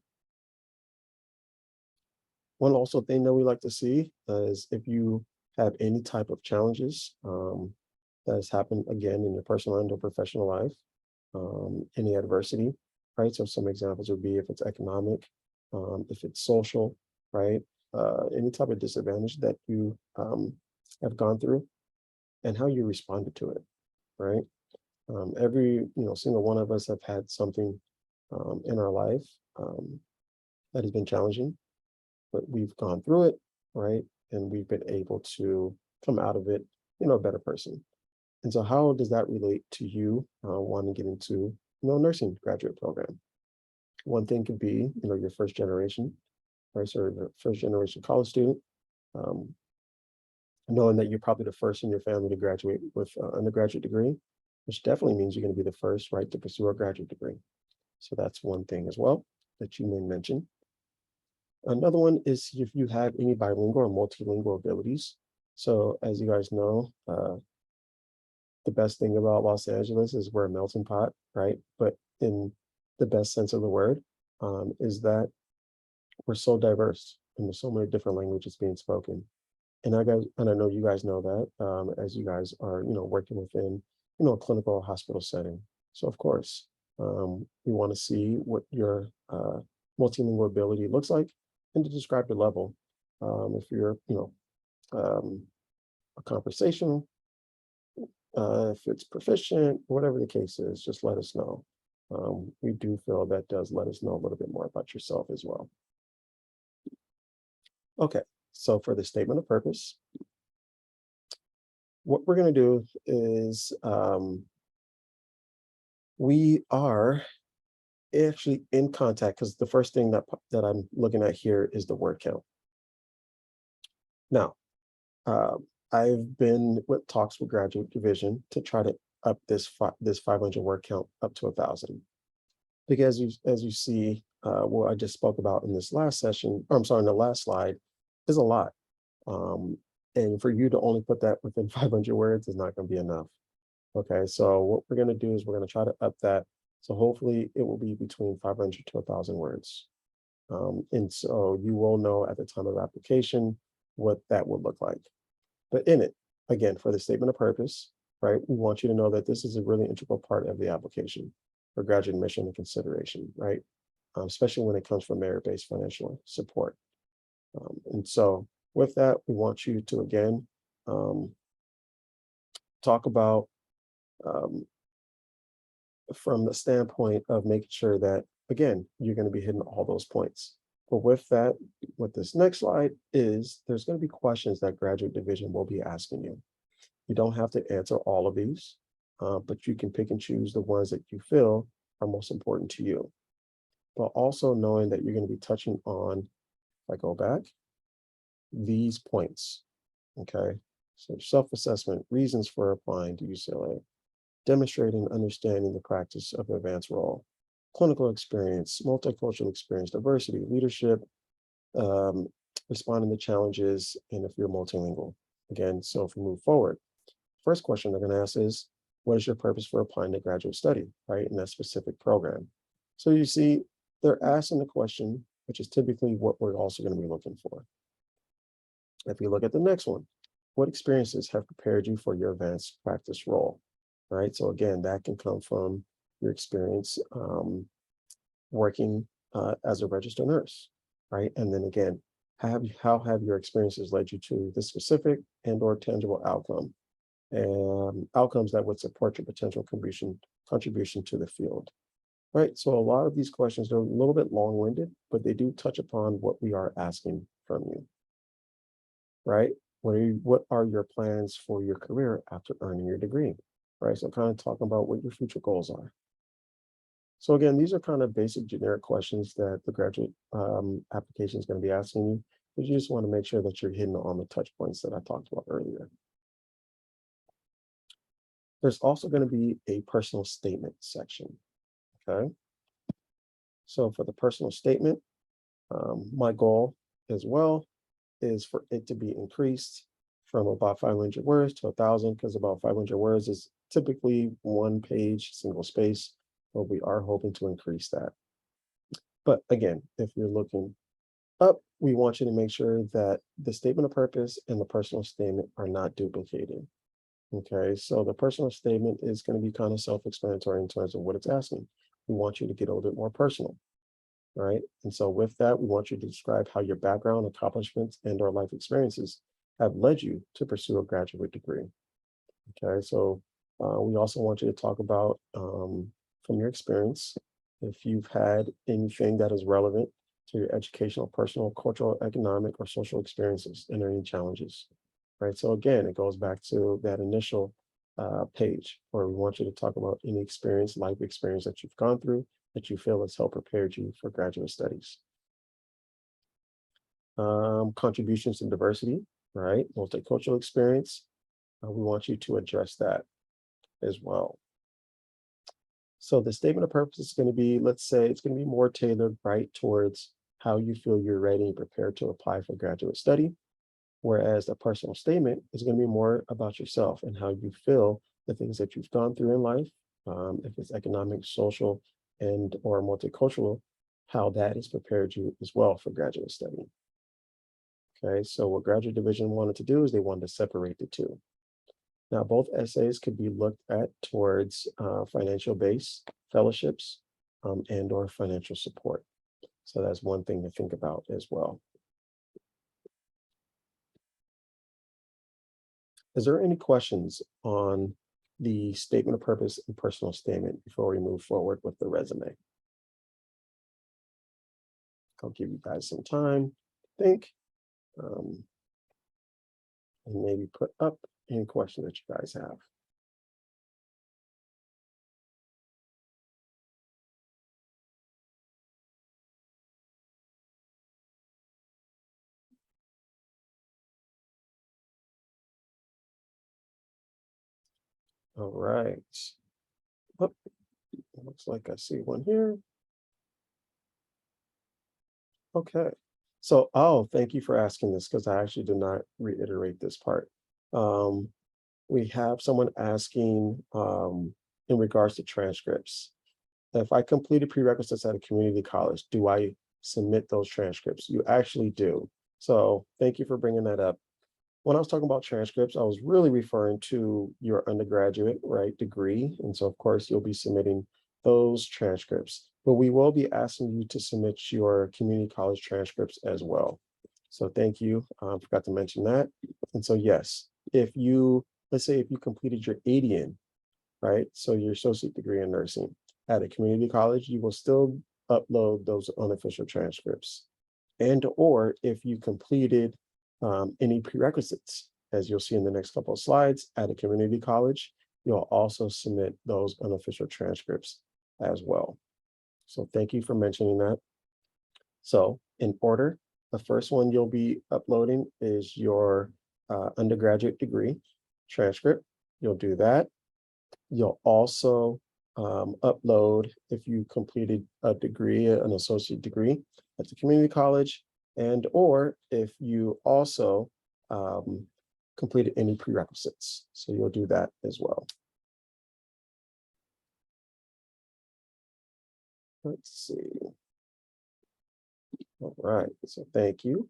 One also thing that we like to see is if you have any type of challenges that has happened, again, in your personal and or professional life, any adversity, right? So some examples would be if it's economic, if it's social, right? Any type of disadvantage that you have gone through and how you responded to it, right? Every single one of us have had something in our life that has been challenging, but we've gone through it, right? And we've been able to come out of it, a better person. And so how does that relate to you wanting to get into, nursing graduate program? One thing could be, your first generation, right? So your first generation college student, knowing that you're probably the first in your family to graduate with an undergraduate degree, which definitely means you're going to be the first, right, to pursue a graduate degree. So that's one thing as well that you may mention. Another one is if you have any bilingual or multilingual abilities. So as you guys know, the best thing about Los Angeles is we're a melting pot, right? But in the best sense of the word, is that we're so diverse and there's so many different languages being spoken. And I know you guys know that as you guys are, working within, a clinical hospital setting. So of course, we want to see what your multilingual ability looks like and to describe the level. If you're, a conversational, if it's proficient, whatever the case is, just let us know. We do feel that does let us know a little bit more about yourself as well. Okay, so for the statement of purpose, what we're going to do is we are actually in contact because the first thing that I'm looking at here is the word count. Now, I've been with talks with graduate division to try to up this 500 word count up to 1,000. Because as you see, what I just spoke about in this last session, or I'm sorry, in the last slide, is a lot. And for you to only put that within 500 words is not going to be enough. Okay, so what we're going to do is we're going to try to up that. So hopefully it will be between 500 to 1,000 words. And so you will know at the time of application what that would look like. But in it, again, for the statement of purpose, right, we want you to know that this is a really integral part of the application for graduate admission and consideration, right? Especially when it comes from merit-based financial support. And so with that, we want you to, again, talk about from the standpoint of making sure that, again, you're going to be hitting all those points. But with that, what this next slide is, there's going to be questions that graduate division will be asking you. You don't have to answer all of these, but you can pick and choose the ones that you feel are most important to you. But also knowing that you're going to be touching on, if I go back, these points, okay? So self-assessment, reasons for applying to UCLA, demonstrating understanding the practice of the advanced role, clinical experience, multicultural experience, diversity, leadership, responding to challenges, and if you're multilingual. Again, so if we move forward, first question they're going to ask is, what is your purpose for applying to graduate study, right, in that specific program? So you see, they're asking the question, which is typically what we're also going to be looking for. If you look at the next one, what experiences have prepared you for your advanced practice role, right? So again, that can come from your experience working as a registered nurse, right? And then again, how have your experiences led you to the specific and or tangible outcome and outcomes that would support your potential contribution to the field, right? So a lot of these questions are a little bit long-winded, but they do touch upon what we are asking from you, right? What are your plans for your career after earning your degree, right? So kind of talking about what your future goals are. So again, these are kind of basic generic questions that the graduate application is going to be asking you, but you just want to make sure that you're hitting on the touch points that I talked about earlier. There's also going to be a personal statement section, okay? So for the personal statement, my goal as well is for it to be increased from about 500 words to 1,000, because about 500 words is typically one page, single space, but we are hoping to increase that. But again, if you're looking up, we want you to make sure that the statement of purpose and the personal statement are not duplicated. Okay, so the personal statement is going to be kind of self-explanatory in terms of what it's asking. We want you to get a little bit more personal, right? And so with that, we want you to describe how your background, accomplishments, and or life experiences have led you to pursue a graduate degree. Okay, so we also want you to talk about from your experience, if you've had anything that is relevant to your educational, personal, cultural, economic, or social experiences and any challenges, right? So again, it goes back to that initial page where we want you to talk about any experience, life experience that you've gone through that you feel has helped prepare you for graduate studies. Contributions to diversity, right? Multicultural experience. We want you to address that as well. So the statement of purpose is going to be, let's say it's going to be more tailored right towards how you feel you're ready and prepared to apply for graduate study. Whereas the personal statement is going to be more about yourself and how you feel the things that you've gone through in life, if it's economic, social, and or multicultural, how that has prepared you as well for graduate study. Okay, so what graduate division wanted to do is they wanted to separate the two. Now, both essays could be looked at towards financial base, fellowships, and or financial support. So that's one thing to think about as well. Is there any questions on the statement of purpose and personal statement before we move forward with the resume? I'll give you guys some time to think and maybe put up any question that you guys have. All right. Oh, looks like I see one here. Okay. So, oh, thank you for asking this because I actually did not reiterate this part. We have someone asking in regards to transcripts. If I completed prerequisites at a community college, do I submit those transcripts? You actually do. So thank you for bringing that up. When I was talking about transcripts, I was really referring to your undergraduate, right, degree. And so, of course, you'll be submitting those transcripts. But we will be asking you to submit your community college transcripts as well. So thank you. Forgot to mention that. And so, yes, if you, let's say if you completed your ADN, right, so your associate degree in nursing at a community college, you will still upload those unofficial transcripts. And or if you completed any prerequisites, as you'll see in the next couple of slides at a community college, you'll also submit those unofficial transcripts as well. So thank you for mentioning that. So in order, the first one you'll be uploading is your undergraduate degree transcript. You'll do that. You'll also upload if you completed a degree, an associate degree at the community college, and or if you also completed any prerequisites. So you'll do that as well. Let's see. All right, so thank you.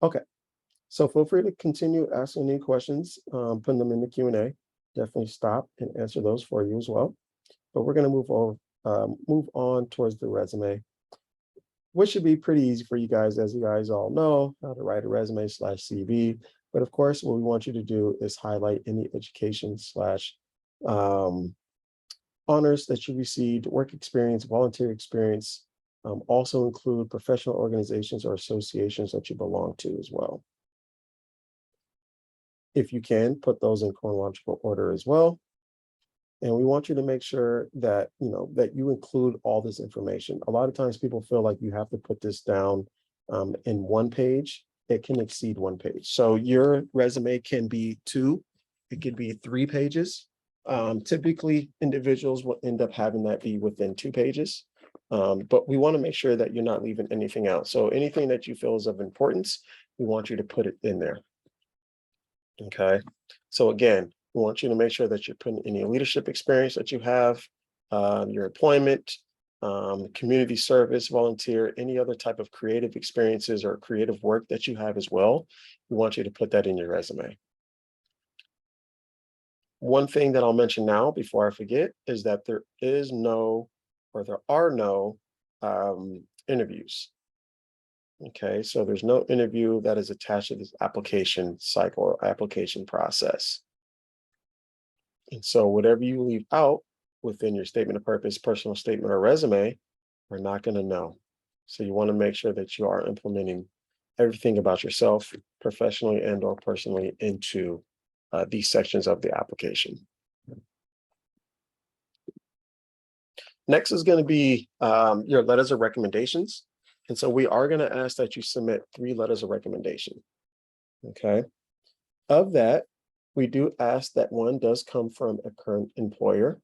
Okay, so feel free to continue asking any questions, putting them in the Q&A. Definitely stop and answer those for you as well. but we're going to move on towards the resume, which should be pretty easy for you guys, as you guys all know how to write a resume / CV. But of course, what we want you to do is highlight any education / honors that you received, work experience, volunteer experience. Also include professional organizations or associations that you belong to as well. If you can, put those in chronological order as well. And we want you to make sure that, that you include all this information. A lot of times people feel like you have to put this down in one page. It can exceed one page. So your resume can be 2, it could be 3 pages. Typically, individuals will end up having that be within 2 pages. But we want to make sure that you're not leaving anything out. So anything that you feel is of importance, we want you to put it in there. Okay. So again, we want you to make sure that you're putting any leadership experience that you have, your employment, community service, volunteer, any other type of creative experiences or creative work that you have as well. We want you to put that in your resume. One thing that I'll mention now before I forget is that there are no interviews. Okay, so there's no interview that is attached to this application cycle or application process. And so whatever you leave out within your statement of purpose, personal statement, or resume, we're not going to know. So you want to make sure that you are implementing everything about yourself, professionally and or personally, into these sections of the application. Next is going to be your letters of recommendations. And so we are going to ask that you submit 3 letters of recommendation. Okay. Of that, we do ask that one does come from a current employer.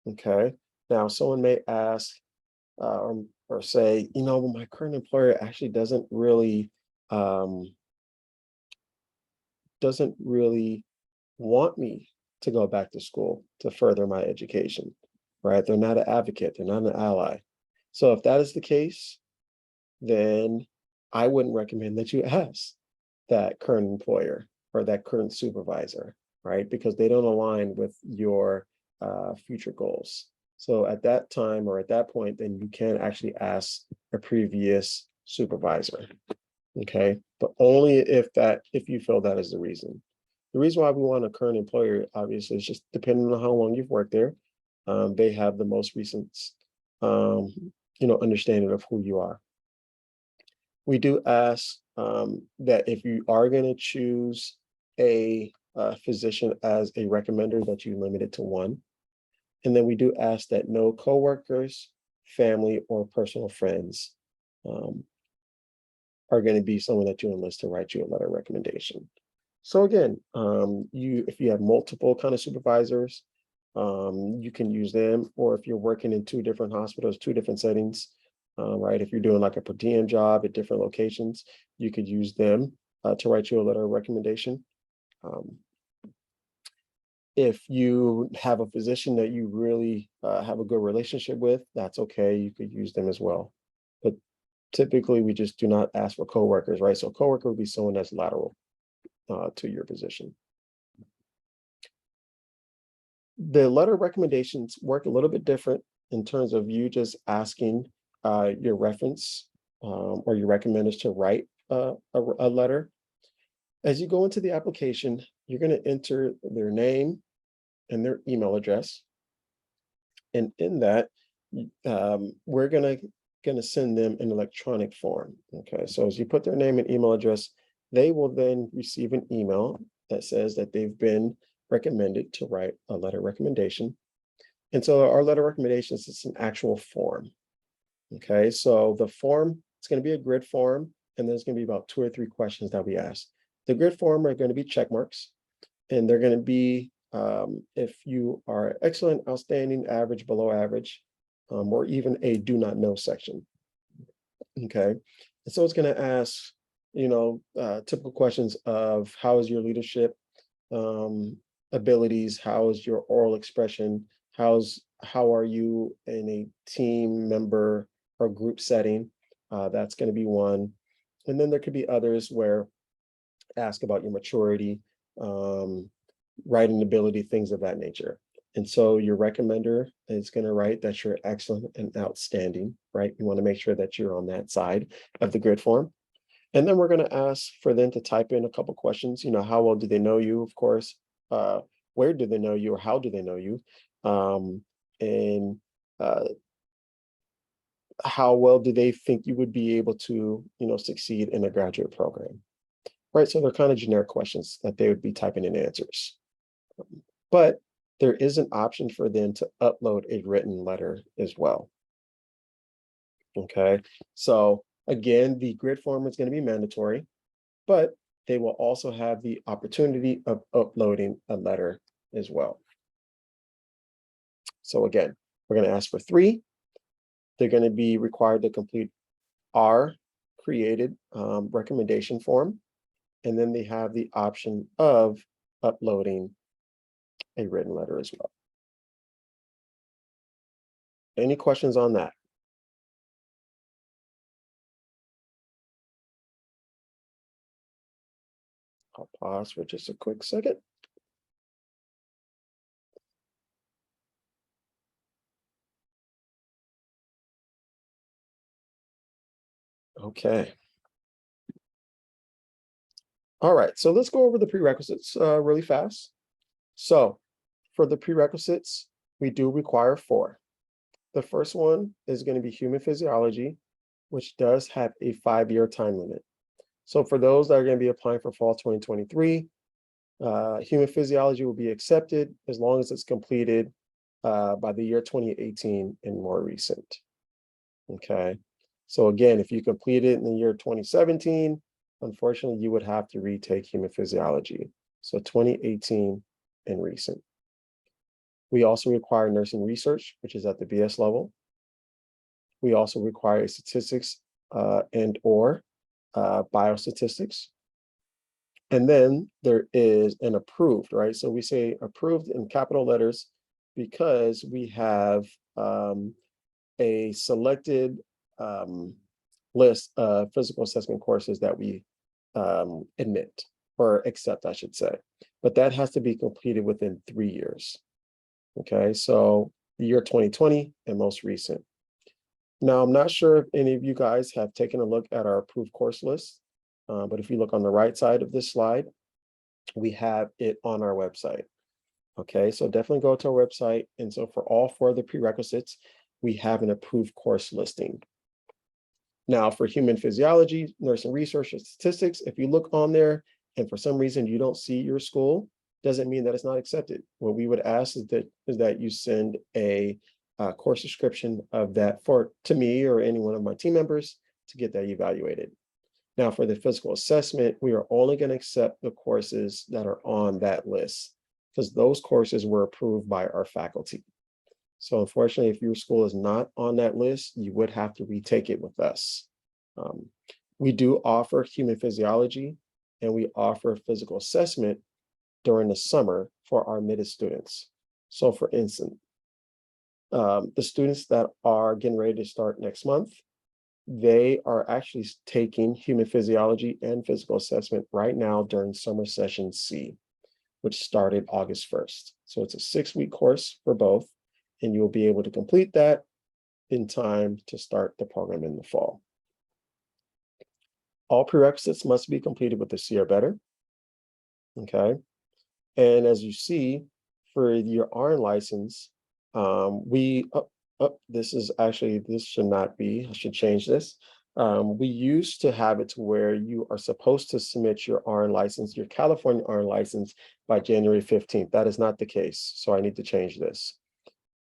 Okay. Now, someone may ask or say, my current employer actually doesn't really want me to go back to school to further my education, right? They're not an advocate, they're not an ally. So if that is the case, then I wouldn't recommend that you ask that current employer or that current supervisor, right? Because they don't align with your future goals. So at that time or at that point, then you can actually ask a previous supervisor, okay? But only if you feel that is the reason. The reason why we want a current employer, obviously, is just depending on how long you've worked there. They have the most recent, understanding of who you are. We do ask that if you are going to choose a physician as a recommender, that you limit it to 1. And then we do ask that no coworkers, family, or personal friends are going to be someone that you enlist to write you a letter of recommendation. So again, if you have multiple kind of supervisors, you can use them, or if you're working in 2 different hospitals, 2 different settings, right? If you're doing like a per diem job at different locations, you could use them to write you a letter of recommendation. If you have a physician that you really have a good relationship with, that's okay. You could use them as well. But typically, we just do not ask for coworkers, right? So a coworker would be someone that's lateral to your position. The letter of recommendations work a little bit different in terms of you just asking your reference or your recommenders to write a letter. As you go into the application, you're going to enter their name and their email address. And in that, we're going to send them an electronic form. Okay, so as you put their name and email address, they will then receive an email that says that they've been recommended to write a letter recommendation. And so our letter recommendations is an actual form. Okay, so the form, it's going to be a grid form, and there's going to be about 2 or 3 questions that we ask. The grid form are going to be check marks, and they're going to be if you are excellent, outstanding, average, below average, or even a do not know section. Okay, and so it's going to ask, typical questions of how is your leadership abilities, how is your oral expression, how are you in a team member or group setting. That's going to be one. And then there could be others where ask about your maturity, writing ability, things of that nature. And so your recommender is going to write that you're excellent and outstanding, right? You want to make sure that you're on that side of the grid form. And then we're going to ask for them to type in a couple questions. How well do they know you, of course? Where do they know you, or how do they know you? And how well do they think you would be able to, succeed in a graduate program, right? So they're kind of generic questions that they would be typing in answers. But there is an option for them to upload a written letter as well. Okay, so again, the grid form is going to be mandatory, but they will also have the opportunity of uploading a letter as well. So again, we're going to ask for 3. They're going to be required to complete our created recommendation form, and then they have the option of uploading a written letter as well. Any questions on that? I'll pause for just a quick second. Okay. All right, so let's go over the prerequisites really fast. So for the prerequisites, we do require 4. The first one is going to be human physiology, which does have a 5-year time limit. So for those that are going to be applying for fall 2023, human physiology will be accepted as long as it's completed by the year 2018 and more recent. Okay, so again, if you complete it in the year 2017, unfortunately, you would have to retake human physiology. So 2018 and recent. We also require nursing research, which is at the BS level. We also require statistics and or biostatistics. And then there is an approved, right? So we say approved in capital letters because we have a selected list of physical assessment courses that we admit or accept, I should say. But that has to be completed within 3 years. Okay, so the year 2020 and most recent. Now, I'm not sure if any of you guys have taken a look at our approved course list, but if you look on the right side of this slide, we have it on our website. Okay, so definitely go to our website. And so for all 4 of the prerequisites, we have an approved course listing. Now, for human physiology, nursing research, and statistics, if you look on there and for some reason you don't see your school, doesn't mean that it's not accepted. What we would ask is that you send a course description of that to me or any one of my team members to get that evaluated. Now, for the physical assessment, we are only going to accept the courses that are on that list because those courses were approved by our faculty. So unfortunately, if your school is not on that list, you would have to retake it with us. We do offer human physiology and we offer physical assessment during the summer for our admitted students. So for instance, the students that are getting ready to start next month, they are actually taking human physiology and physical assessment right now during summer session C, which started August 1st. So it's a 6-week course for both, and you'll be able to complete that in time to start the program in the fall. All prerequisites must be completed with a C or better. Okay. And as you see, for your RN license, this should not be, I should change this. We used to have it to where you are supposed to submit your RN license, your California RN license by January 15th. That is not the case. So I need to change this.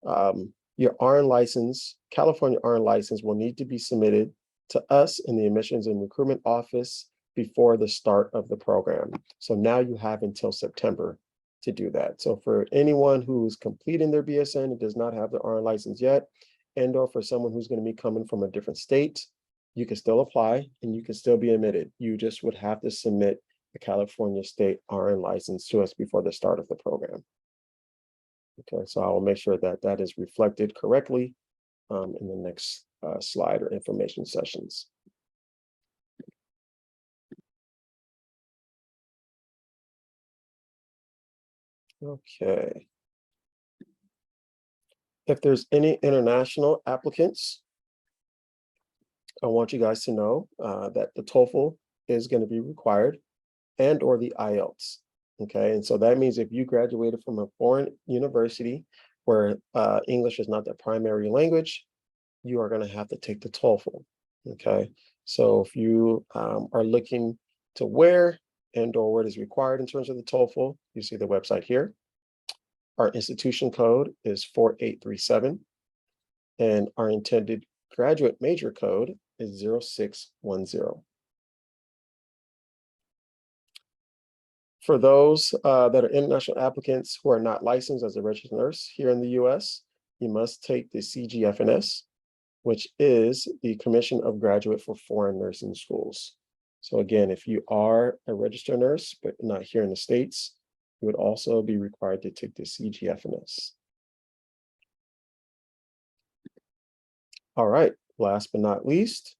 Your RN license, California RN license will need to be submitted to us in the admissions and recruitment office before the start of the program. So now you have until September to do that. So for anyone who's completing their BSN and does not have the RN license yet, and or for someone who's going to be coming from a different state, you can still apply and you can still be admitted. You just would have to submit a California state RN license to us before the start of the program. Okay, so I will make sure that that is reflected correctly in the next slide or information sessions. Okay. If there's any international applicants, I want you guys to know that the Toefl is going to be required and or the IELTS. Okay, and so that means if you graduated from a foreign university where English is not the primary language, you are going to have to take the Toefl. Okay, so if you are looking to where and or what is required in terms of the Toefl, you see the website here. Our institution code is 4837, and our intended graduate major code is 0610. For those that are international applicants who are not licensed as a registered nurse here in the US, you must take the CGFNS, which is the Commission of Graduate for Foreign Nursing Schools. So again, if you are a registered nurse, but not here in the States, you would also be required to take the CGFNS. All right, last but not least,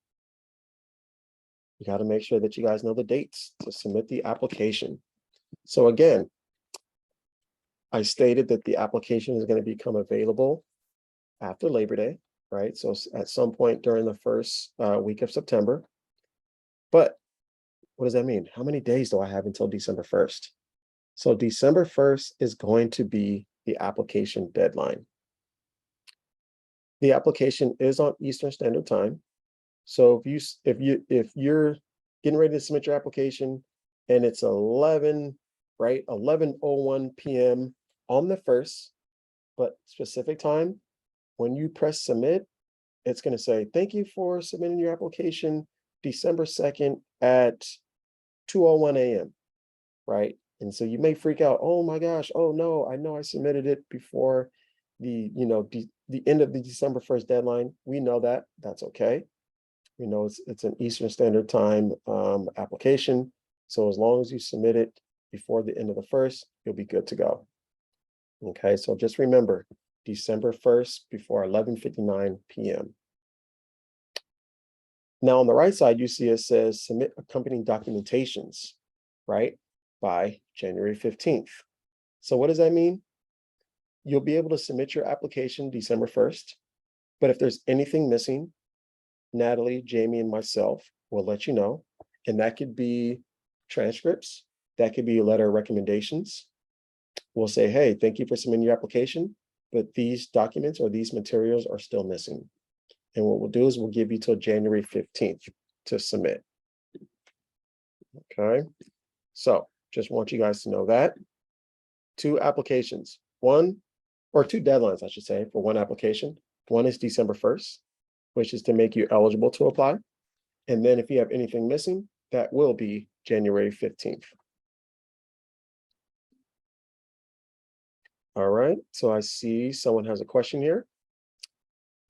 you got to make sure that you guys know the dates to submit the application. So again, I stated that the application is going to become available after Labor Day, right? So at some point during the first week of September. But what does that mean? How many days do I have until December 1st? So December 1st is going to be the application deadline. The application is on Eastern Standard Time. So if you're getting ready to submit your application and it's 11, right, 11:01 p.m. on the 1st, but specific time, when you press submit, it's going to say, thank you for submitting your application December 2nd at 2:01 a.m., right? And so you may freak out, oh my gosh, oh no, I know I submitted it before the end of the December 1st deadline. We know that, that's okay. We know it's an Eastern Standard Time application. So as long as you submit it before the end of the 1st, you'll be good to go. Okay, so just remember, December 1st before 11:59 p.m. Now on the right side, you see it says submit accompanying documentations, right, by January 15th. So what does that mean? You'll be able to submit your application December 1st, but if there's anything missing, Natalie, Jamie, and myself will let you know. And that could be transcripts, that could be a letter of recommendations. We'll say, hey, thank you for submitting your application, but these documents or these materials are still missing. And what we'll do is we'll give you till January 15th to submit. Okay, so just want you guys to know that. 2 applications, two deadlines, I should say, for one application. One is December 1st, which is to make you eligible to apply. And then if you have anything missing, that will be January 15th. All right, so I see someone has a question here.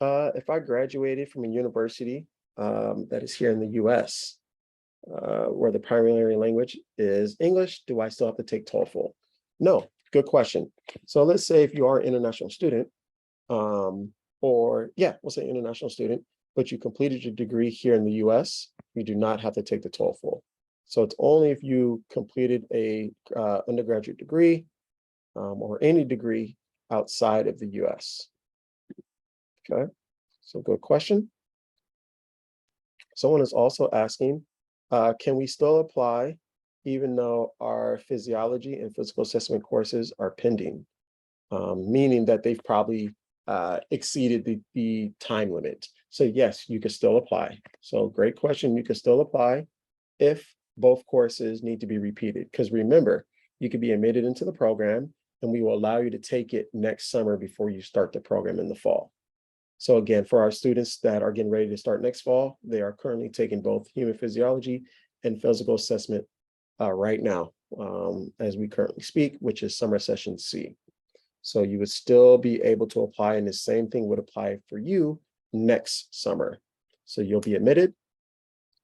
If I graduated from a university that is here in the US, where the primary language is English, do I still have to take Toefl? No, good question. So let's say if you are an international student, we'll say international student, but you completed your degree here in the US, you do not have to take the Toefl. So it's only if you completed a undergraduate degree or any degree outside of the US. Okay, so good question. Someone is also asking, can we still apply even though our physiology and physical assessment courses are pending? Meaning that they've probably exceeded the time limit. So yes, you can still apply. So great question, you can still apply if both courses need to be repeated. Because remember, you could be admitted into the program and we will allow you to take it next summer before you start the program in the fall. So again, for our students that are getting ready to start next fall, they are currently taking both human physiology and physical assessment right now as we currently speak, which is summer session C. So you would still be able to apply, and the same thing would apply for you next summer. So you'll be admitted,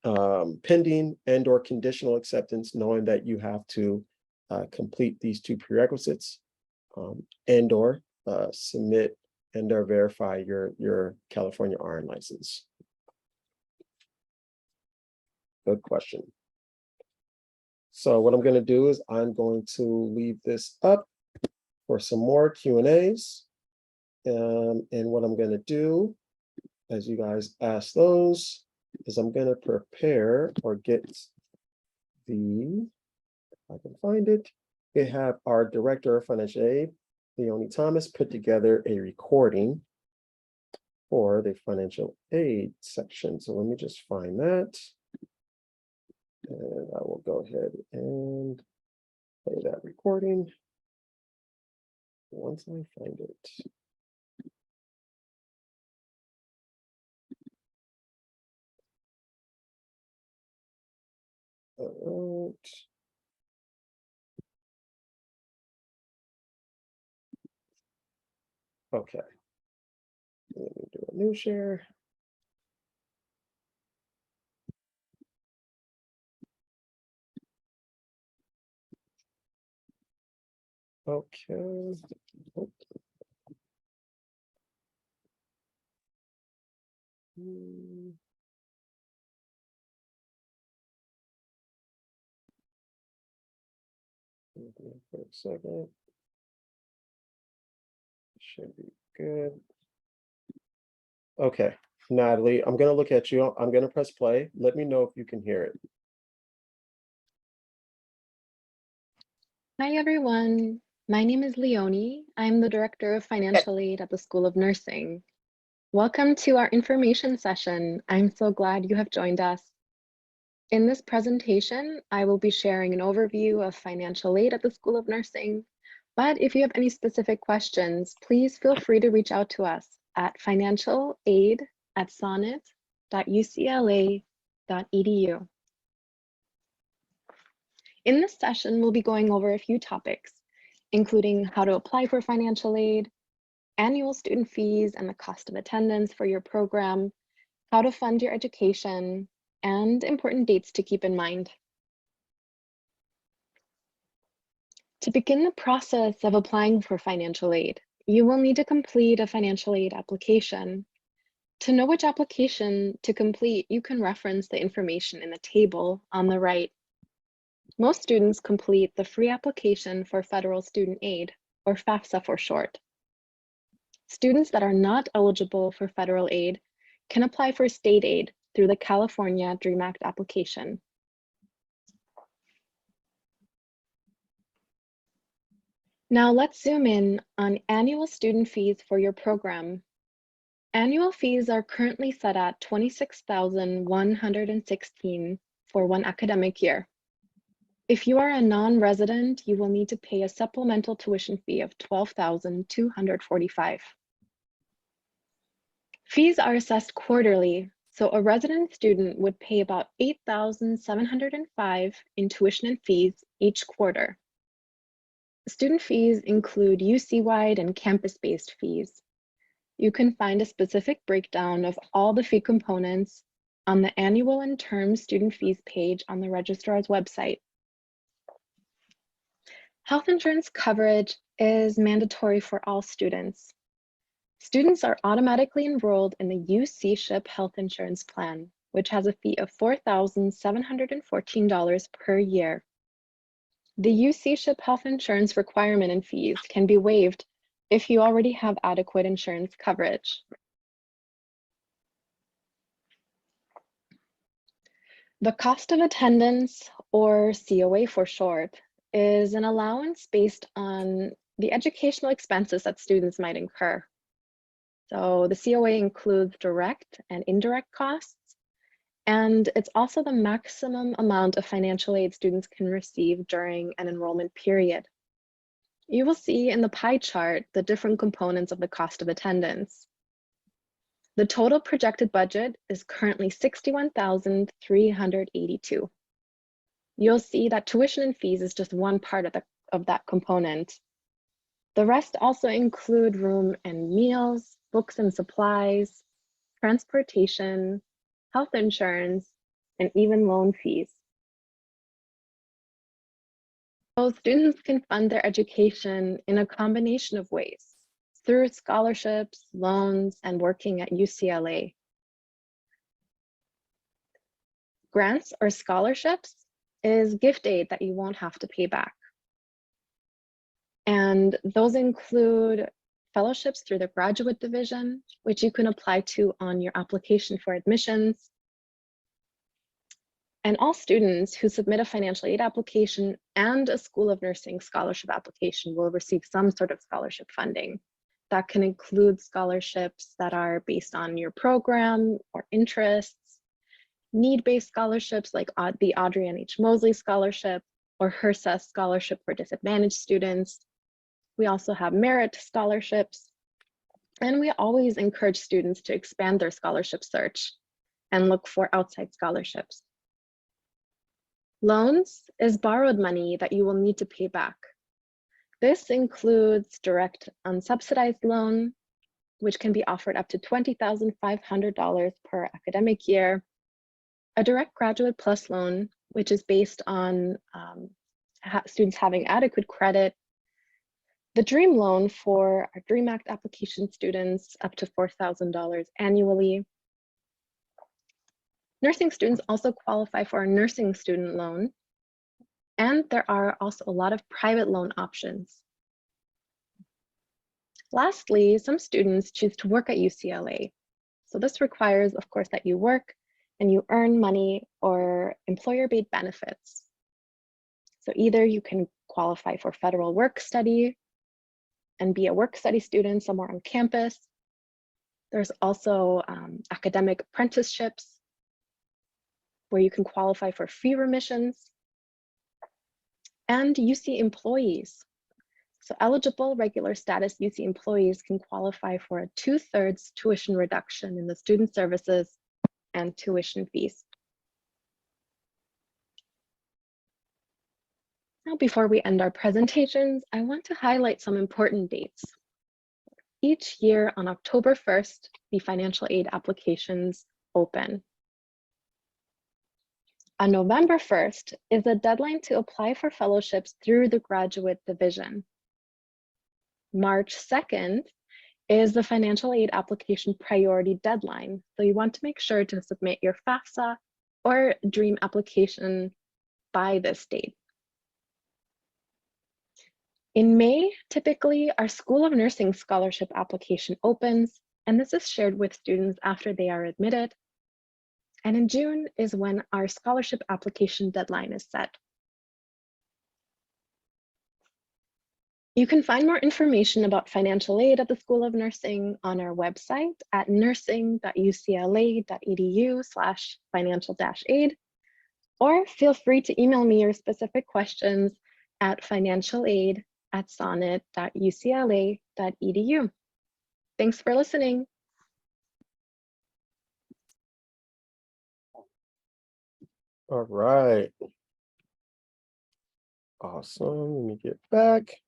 pending and or conditional acceptance, knowing that you have to complete these 2 prerequisites and or submit and or verify your California RN license. Good question. So what I'm going to do is I'm going to leave this up for some more Q&As. And what I'm going to do, as you guys ask those, is I'm going to prepare or get the, if I can find it, we have our Director of Financial Aid, Leonie Thomas, put together a recording for the financial aid section. So let me just find that. And I will go ahead and play that recording once I find it. All right. Okay. Let me do a new share. Okay. Oh. For a second. Should be good. Okay, Natalie, I'm gonna look at you. I'm gonna press play. Let me know if you can hear it. Hi, everyone. My name is Leonie. I'm the Director of Financial Aid at the School of Nursing. Welcome to our information session. I'm so glad you have joined us. In this presentation, I will be sharing an overview of financial aid at the School of Nursing. But if you have any specific questions, please feel free to reach out to us at financialaid@sonnet.ucla.edu. In this session, we'll be going over a few topics, including how to apply for financial aid, annual student fees and the cost of attendance for your program, how to fund your education, and important dates to keep in mind. To begin the process of applying for financial aid, you will need to complete a financial aid application. To know which application to complete, you can reference the information in the table on the right. Most students complete the free application for federal student aid, or FAFSA for short. Students that are not eligible for federal aid can apply for state aid through the California DREAM Act application. Now let's zoom in on annual student fees for your program. Annual fees are currently set at $26,116 for one academic year. If you are a non-resident, you will need to pay a supplemental tuition fee of $12,245. Fees are assessed quarterly, so a resident student would pay about $8,705 in tuition and fees each quarter. Student fees include UC-wide and campus-based fees. You can find a specific breakdown of all the fee components on the annual and term student fees page on the registrar's website. Health insurance coverage is mandatory for all students. Students are automatically enrolled in the UC-SHIP health insurance plan, which has a fee of $4,714 per year. The UC-SHIP health insurance requirement and fees can be waived if you already have adequate insurance coverage. The cost of attendance, or COA for short, is an allowance based on the educational expenses that students might incur. So the COA includes direct and indirect costs, and it's also the maximum amount of financial aid students can receive during an enrollment period. You will see in the pie chart the different components of the cost of attendance. The total projected budget is currently $61,382. You'll see that tuition and fees is just one part of that component. The rest also include room and meals, books and supplies, transportation, health insurance, and even loan fees. So students can fund their education in a combination of ways, through scholarships, loans, and working at UCLA. Grants or scholarships is gift aid that you won't have to pay back. And those include fellowships through the graduate division, which you can apply to on your application for admissions. And all students who submit a financial aid application and a School of Nursing scholarship application will receive some sort of scholarship funding. That can include scholarships that are based on your program or interests, need-based scholarships like the Audrey N. H. Mosley Scholarship or HRSA Scholarship for Disadvantaged Students. We also have merit scholarships, and we always encourage students to expand their scholarship search and look for outside scholarships. Loans is borrowed money that you will need to pay back. This includes direct unsubsidized loan, which can be offered up to $20,500 per academic year, a direct graduate plus loan, which is based on students having adequate credit, the DREAM loan for our DREAM Act application students up to $4,000 annually. Nursing students also qualify for a nursing student loan, and there are also a lot of private loan options. Lastly, some students choose to work at UCLA. So this requires, of course, that you work and you earn money or employer-paid benefits. So either you can qualify for federal work study and be a work study student somewhere on campus. There's also academic apprenticeships where you can qualify for fee remissions, and UC employees. So eligible regular status UC employees can qualify for a 2/3 tuition reduction in the student services and tuition fees. Now, before we end our presentations, I want to highlight some important dates. Each year on October 1st, the financial aid applications open. On November 1st is the deadline to apply for fellowships through the graduate division. March 2nd is the financial aid application priority deadline. So you want to make sure to submit your FAFSA or DREAM application by this date. In May, typically our School of Nursing scholarship application opens, and this is shared with students after they are admitted. And in June is when our scholarship application deadline is set. You can find more information about financial aid at the School of Nursing on our website at nursing.ucla.edu/financial-aid, or feel free to email me your specific questions at financialaid@sonnet.ucla.edu. Thanks for listening. All right. Awesome. Let me get back.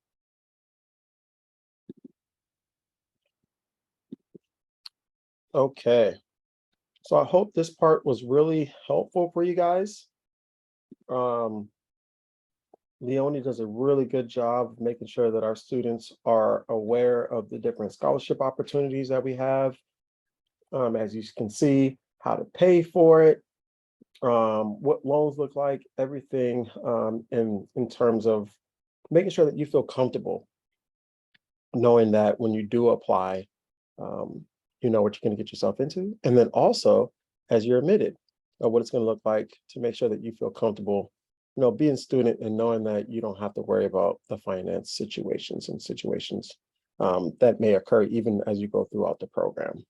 Okay. So I hope this part was really helpful for you guys. Leonie does a really good job of making sure that our students are aware of the different scholarship opportunities that we have. As you can see, how to pay for it, what loans look like, everything in terms of making sure that you feel comfortable knowing that when you do apply, you know what you're going to get yourself into. And then also, as you're admitted, what it's going to look like to make sure that you feel comfortable, you know, being a student and knowing that you don't have to worry about the finance situations that may occur even as you go throughout the program.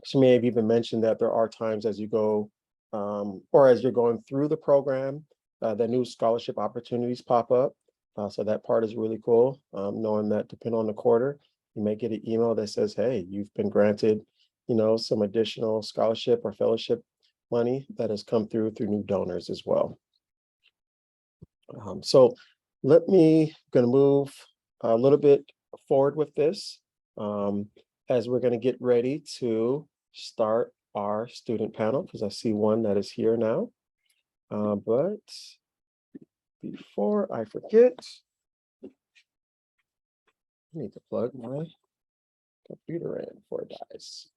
She may have even mentioned that there are times as you go or as you're going through the program, that new scholarship opportunities pop up. So that part is really cool, knowing that depending on the quarter, you may get an email that says, hey, you've been granted, you know, some additional scholarship or fellowship money that has come through new donors as well. So going to move a little bit forward with this as we're going to get ready to start our student panel, because I see one that is here now. But before I forget, I need to plug my computer in before it dies.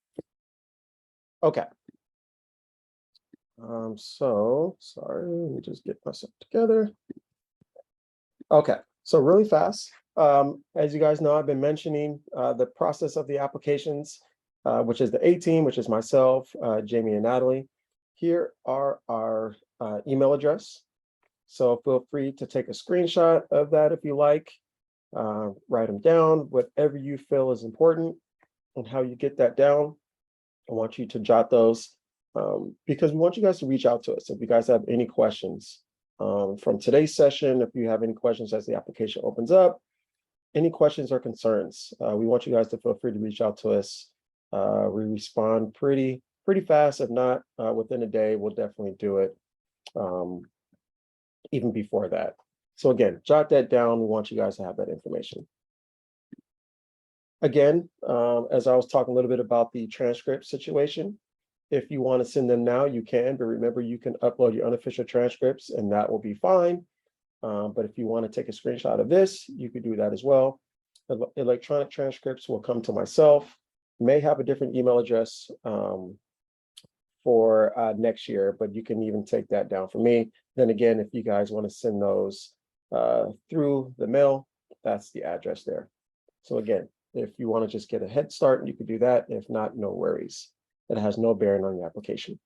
Okay. So sorry, let me just get myself together. Okay, so really fast, As you guys know, I've been mentioning the process of the applications, which is the A team, which is myself, Jamie and Natalie. Here are our email address. So feel free to take a screenshot of that if you like. Write them down, whatever you feel is important and how you get that down. I want you to jot those because we want you guys to reach out to us if you guys have any questions from today's session. If you have any questions as the application opens up, any questions or concerns, we want you guys to feel free to reach out to us. We respond pretty fast. If not within a day, we'll definitely do it even before that. So again, jot that down. We want you guys to have that information. Again, as I was talking a little bit about the transcript situation, if you want to send them now, you can, but remember you can upload your unofficial transcripts and that will be fine. But if you want to take a screenshot of this, you could do that as well. Electronic transcripts will come to myself, may have a different email address for next year, but you can even take that down for me. Then again, if you guys want to send those through the mail, that's the address there. So again, if you want to just get a head start, you could do that. If not, no worries. It has no bearing on the application.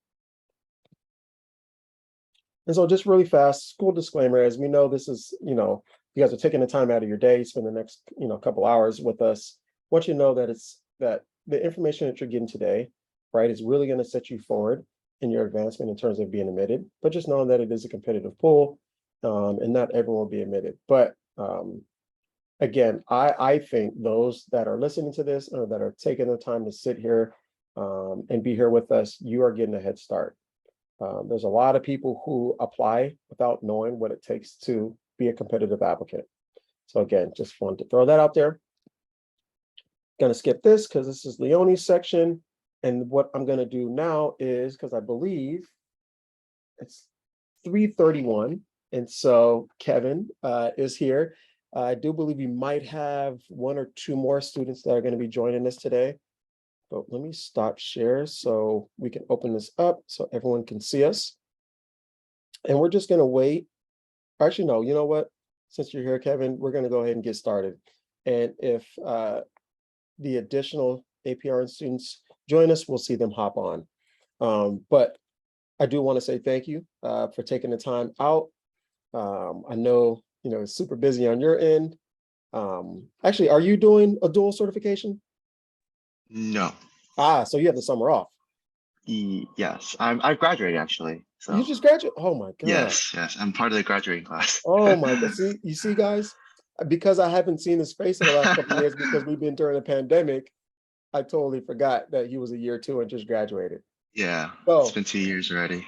And so just really fast, school disclaimer, as we know, this is, you guys are taking the time out of your day, spend the next, couple hours with us. I want you to know that that the information that you're getting today, right, is really going to set you forward in your advancement in terms of being admitted, but just knowing that it is a competitive pool and not everyone will be admitted. But again, I think those that are listening to this or that are taking the time to sit here and be here with us, you are getting a head start. There's a lot of people who apply without knowing what it takes to be a competitive applicant. So again, just wanted to throw that out there. Going to skip this because this is Leonie's section. And what I'm going to do now is, because I believe it's 3:31. And so Kevin is here. I do believe we might have one or two more students that are going to be joining us today. But let me stop share so we can open this up so everyone can see us. And we're just going to wait. Actually, no, you know what? Since you're here, Kevin, we're going to go ahead and get started. And if the additional APRN students join us, we'll see them hop on. But I do want to say thank you for taking the time out. I know, it's super busy on your end. Actually, are you doing a dual certification? No. So you have the summer off. Yes, I graduated actually. So you just graduated? Oh my God. Yes, I'm part of the graduating class. Oh my God. You see, guys, because I haven't seen his face in the last couple of years because we've been during a pandemic, I totally forgot that he was a year two and just graduated. Yeah, so, it's been 2 years already.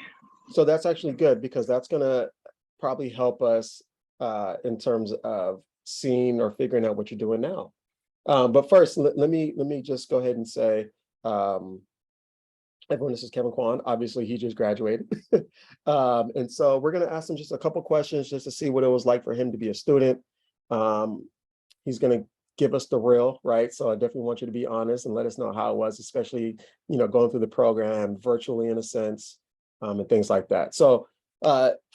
So that's actually good because that's gonna probably help us in terms of seeing or figuring out what you're doing now. But first, let me just go ahead and say, everyone, this is Kevin Kwan. Obviously, he just graduated. And so we're going to ask him just a couple questions just to see what it was like for him to be a student. He's going to give us the real, right? So I definitely want you to be honest and let us know how it was, especially, going through the program virtually in a sense, and things like that. So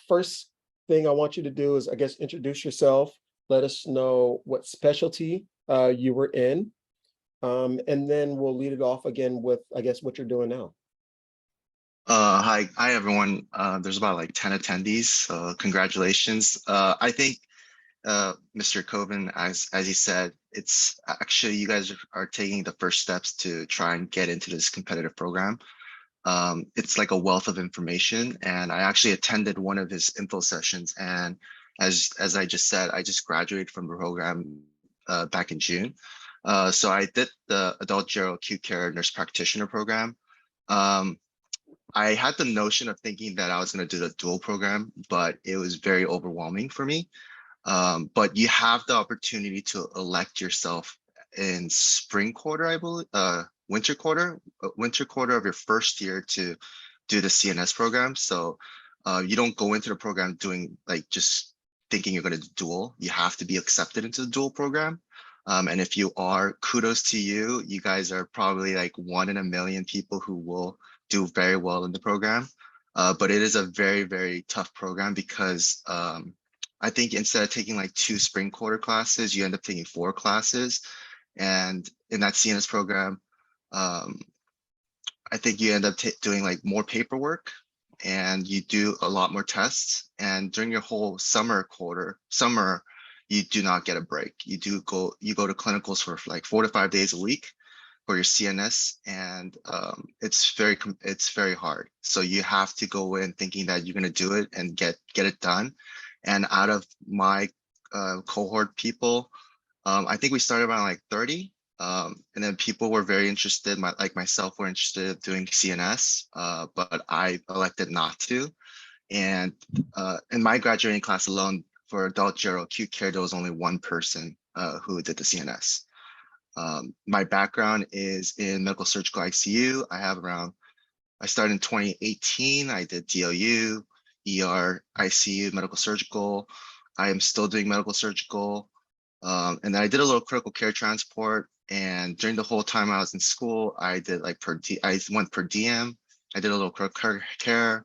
first thing I want you to do is, I guess, introduce yourself. Let us know what specialty you were in. And then we'll lead it off again with, I guess, what you're doing now. Hi everyone. There's about like 10 attendees, so congratulations. I think Mr. Coven, as he said, it's actually you guys are taking the first steps to try and get into this competitive program. It's like a wealth of information, and I actually attended one of his info sessions, and as I just said, I just graduated from the program back in June. So I did the adult general acute care nurse practitioner program. I had the notion of thinking that I was going to do the dual program, but it was very overwhelming for me. But you have the opportunity to elect yourself in spring quarter, I believe, winter quarter of your first year to do the CNS program. So you don't go into the program doing like just thinking you're going to do dual. You have to be accepted into the dual program. And if you are, kudos to you. You guys are probably like 1 in a million people who will do very well in the program. But it is a very, very tough program because I think instead of taking like 2 spring quarter classes, you end up taking 4 classes. And in that CNS program, I think you end up doing like more paperwork, and you do a lot more tests. And during your whole summer, you do not get a break. You go to clinicals for like 4 to 5 days a week for your CNS, and it's very hard. So you have to go in thinking that you're going to do it and get it done. And out of my cohort people, I think we started around like 30. And then people were very interested, like myself, were interested in doing CNS, but I elected not to. And in my graduating class alone for adult general acute care, there was only 1 person who did the CNS. My background is in medical surgical ICU. I started in 2018. I did DOU, ER, ICU, medical surgical. I am still doing medical surgical. And then I did a little critical care transport. And during the whole time I was in school, I did like I went per diem. I did a little critical care,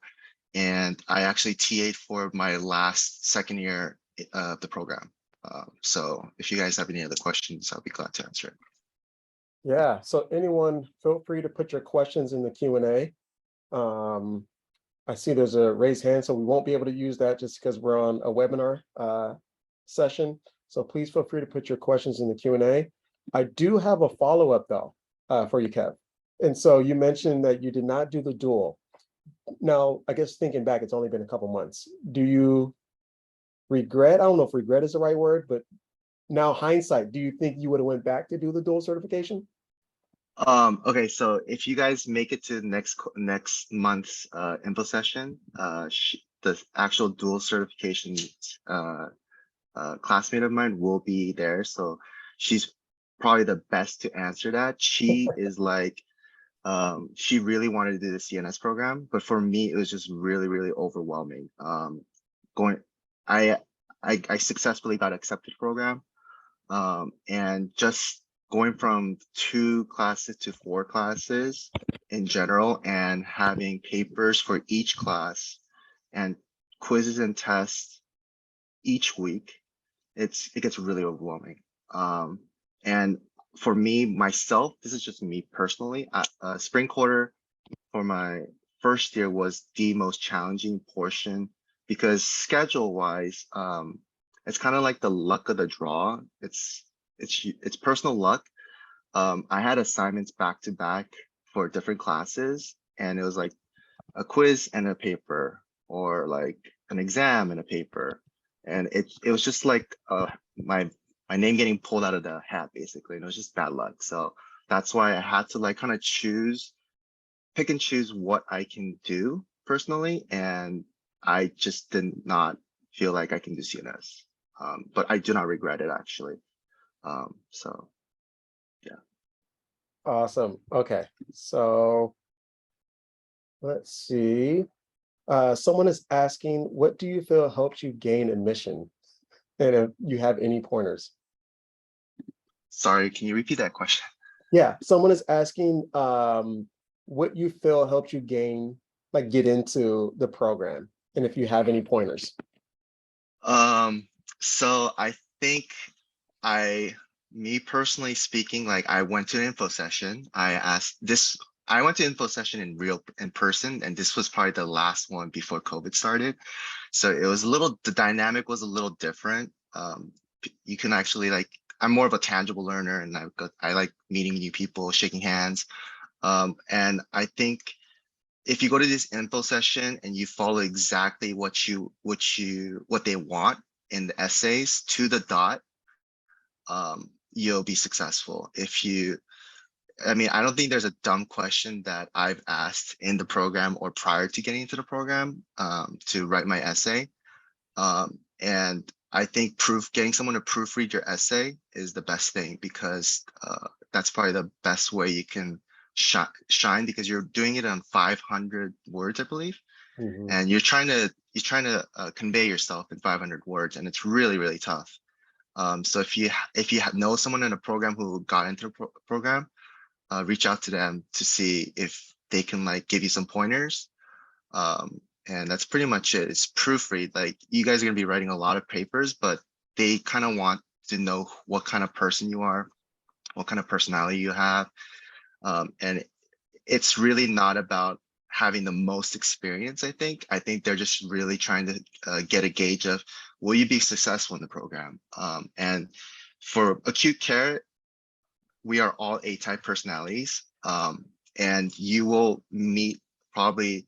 and I actually TA'd for my last second year of the program. So if you guys have any other questions, I'll be glad to answer it. Yeah, so anyone, feel free to put your questions in the Q&A. I see there's a raised hand, so we won't be able to use that just because we're on a webinar session. So please feel free to put your questions in the Q&A. I do have a follow-up though for you, Kev. And so you mentioned that you did not do the dual. Now, I guess thinking back, it's only been a couple months. Do you regret? I don't know if regret is the right word, but now hindsight, do you think you would have went back to do the dual certification? Okay, so if you guys make it to next month's info session, the actual dual certification classmate of mine will be there. So she's probably the best to answer that. She is like, she really wanted to do the CNS program, but for me, it was just really, really overwhelming. I successfully got accepted program, and just going from 2 classes to 4 classes in general, and having papers for each class and quizzes and tests each week, it gets really overwhelming. And for me, myself, this is just me personally, spring quarter for my first year was the most challenging portion, because schedule wise, it's kind of like the luck of the draw. It's personal luck. I had assignments back to back for different classes, and it was like a quiz and a paper, or like an exam and a paper. And it was just like my name getting pulled out of the hat, basically. And it was just bad luck. So that's why I had to like kind of pick and choose what I can do personally. And I just did not feel like I can do CNS. But I do not regret it, actually. So yeah. Awesome. Okay, so let's see. Someone is asking, what do you feel helps you gain admission? And if you have any pointers. Sorry, can you repeat that question? Yeah, someone is asking what you feel helped you get into the program, and if you have any pointers. So I think me personally speaking, like I went to an info session. I went to info session in person, and this was probably the last one before COVID started. So it was the dynamic was a little different. You can actually I'm more of a tangible learner, and I like meeting new people, shaking hands. And I think if you go to this info session and you follow exactly what they want in the essays to the dot, you'll be successful. I don't think there's a dumb question that I've asked in the program or prior to getting into the program to write my essay. And I think getting someone to proofread your essay is the best thing, because that's probably the best way you can shine, because you're doing it on 500 words, I believe. Mm-hmm. And you're trying to convey yourself in 500 words, and it's really, really tough. So if you know someone in a program who got into the program, reach out to them to see if they can give you some pointers. and that's pretty much it. It's proofread. Like you guys are gonna be writing a lot of papers, but they kind of want to know what kind of person you are, what kind of personality you have. And it's really not about having the most experience, I think. I think they're just really trying to get a gauge of, will you be successful in the program? And for acute care, we are all A-type personalities, and you will meet probably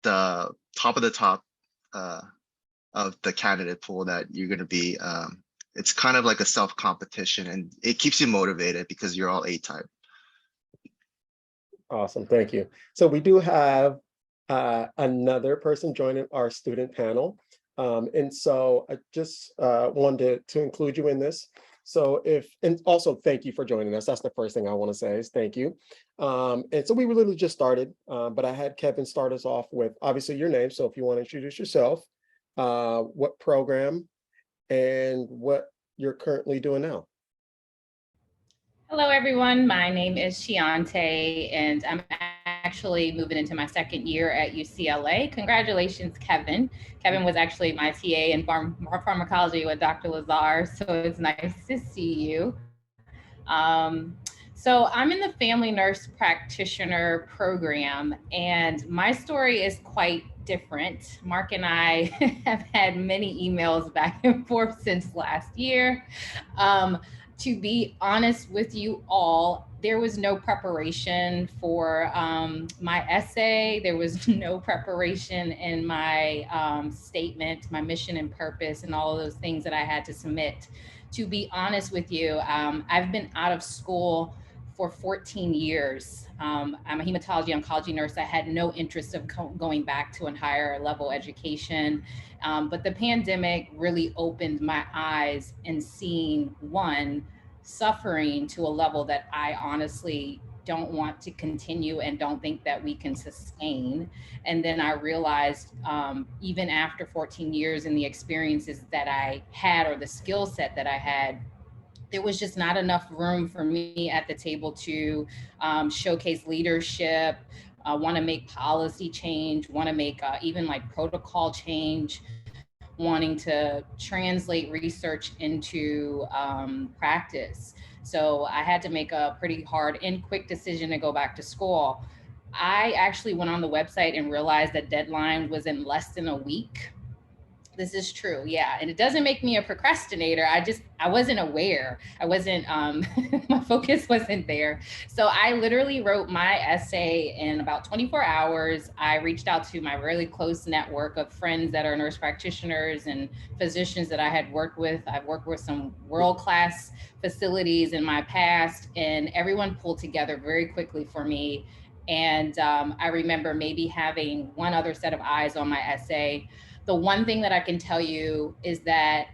the top of the top of the candidate pool that you're going to be. It's kind of like a self competition, and it keeps you motivated because you're all A-type. Awesome, thank you. So we do have another person joining our student panel. And so I just wanted to include you in this. So and also thank you for joining us. That's the first thing I want to say is thank you. And so we literally just started, but I had Kevin start us off with obviously your name. So if you want to introduce yourself, what program and what you're currently doing now. Hello, everyone. My name is Shiante, and I'm actually moving into my second year at UCLA. Congratulations, Kevin. Kevin was actually my TA in pharmacology with Dr. Lazar, so it's nice to see you. So I'm in the family nurse practitioner program, and my story is quite different. Mark and I have had many emails back and forth since last year. To be honest with you all, there was no preparation for my essay. There was no preparation in my statement, my mission and purpose, and all of those things that I had to submit. To be honest with you, I've been out of school for 14 years. I'm a hematology oncology nurse. I had no interest of going back to a higher level education. But the pandemic really opened my eyes and seeing one, suffering to a level that I honestly don't want to continue and don't think that we can sustain. And then I realized even after 14 years and the experiences that I had or the skill set that I had, there was just not enough room for me at the table to showcase leadership, want to make policy change, want to make even like protocol change, wanting to translate research into practice. So I had to make a pretty hard and quick decision to go back to school. I actually went on the website and realized that deadline was in less than a week. This is true, yeah. And it doesn't make me a procrastinator. I wasn't aware. I wasn't, my focus wasn't there. So I literally wrote my essay in about 24 hours. I reached out to my really close network of friends that are nurse practitioners and physicians that I had worked with. I've worked with some world-class facilities in my past, and everyone pulled together very quickly for me. And I remember maybe having one other set of eyes on my essay. The one thing that I can tell you is that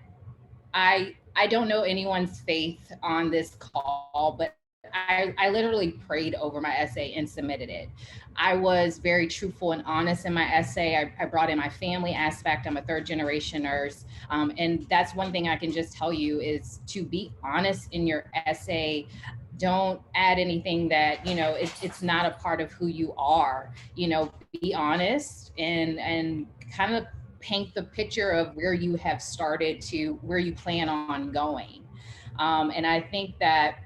I don't know anyone's faith on this call, but I literally prayed over my essay and submitted it. I was very truthful and honest in my essay. I brought in my family aspect. I'm a third generation nurse. And that's one thing I can just tell you is to be honest in your essay. Don't add anything that, it's not a part of who you are. Be honest and kind of paint the picture of where you have started to where you plan on going. And I think that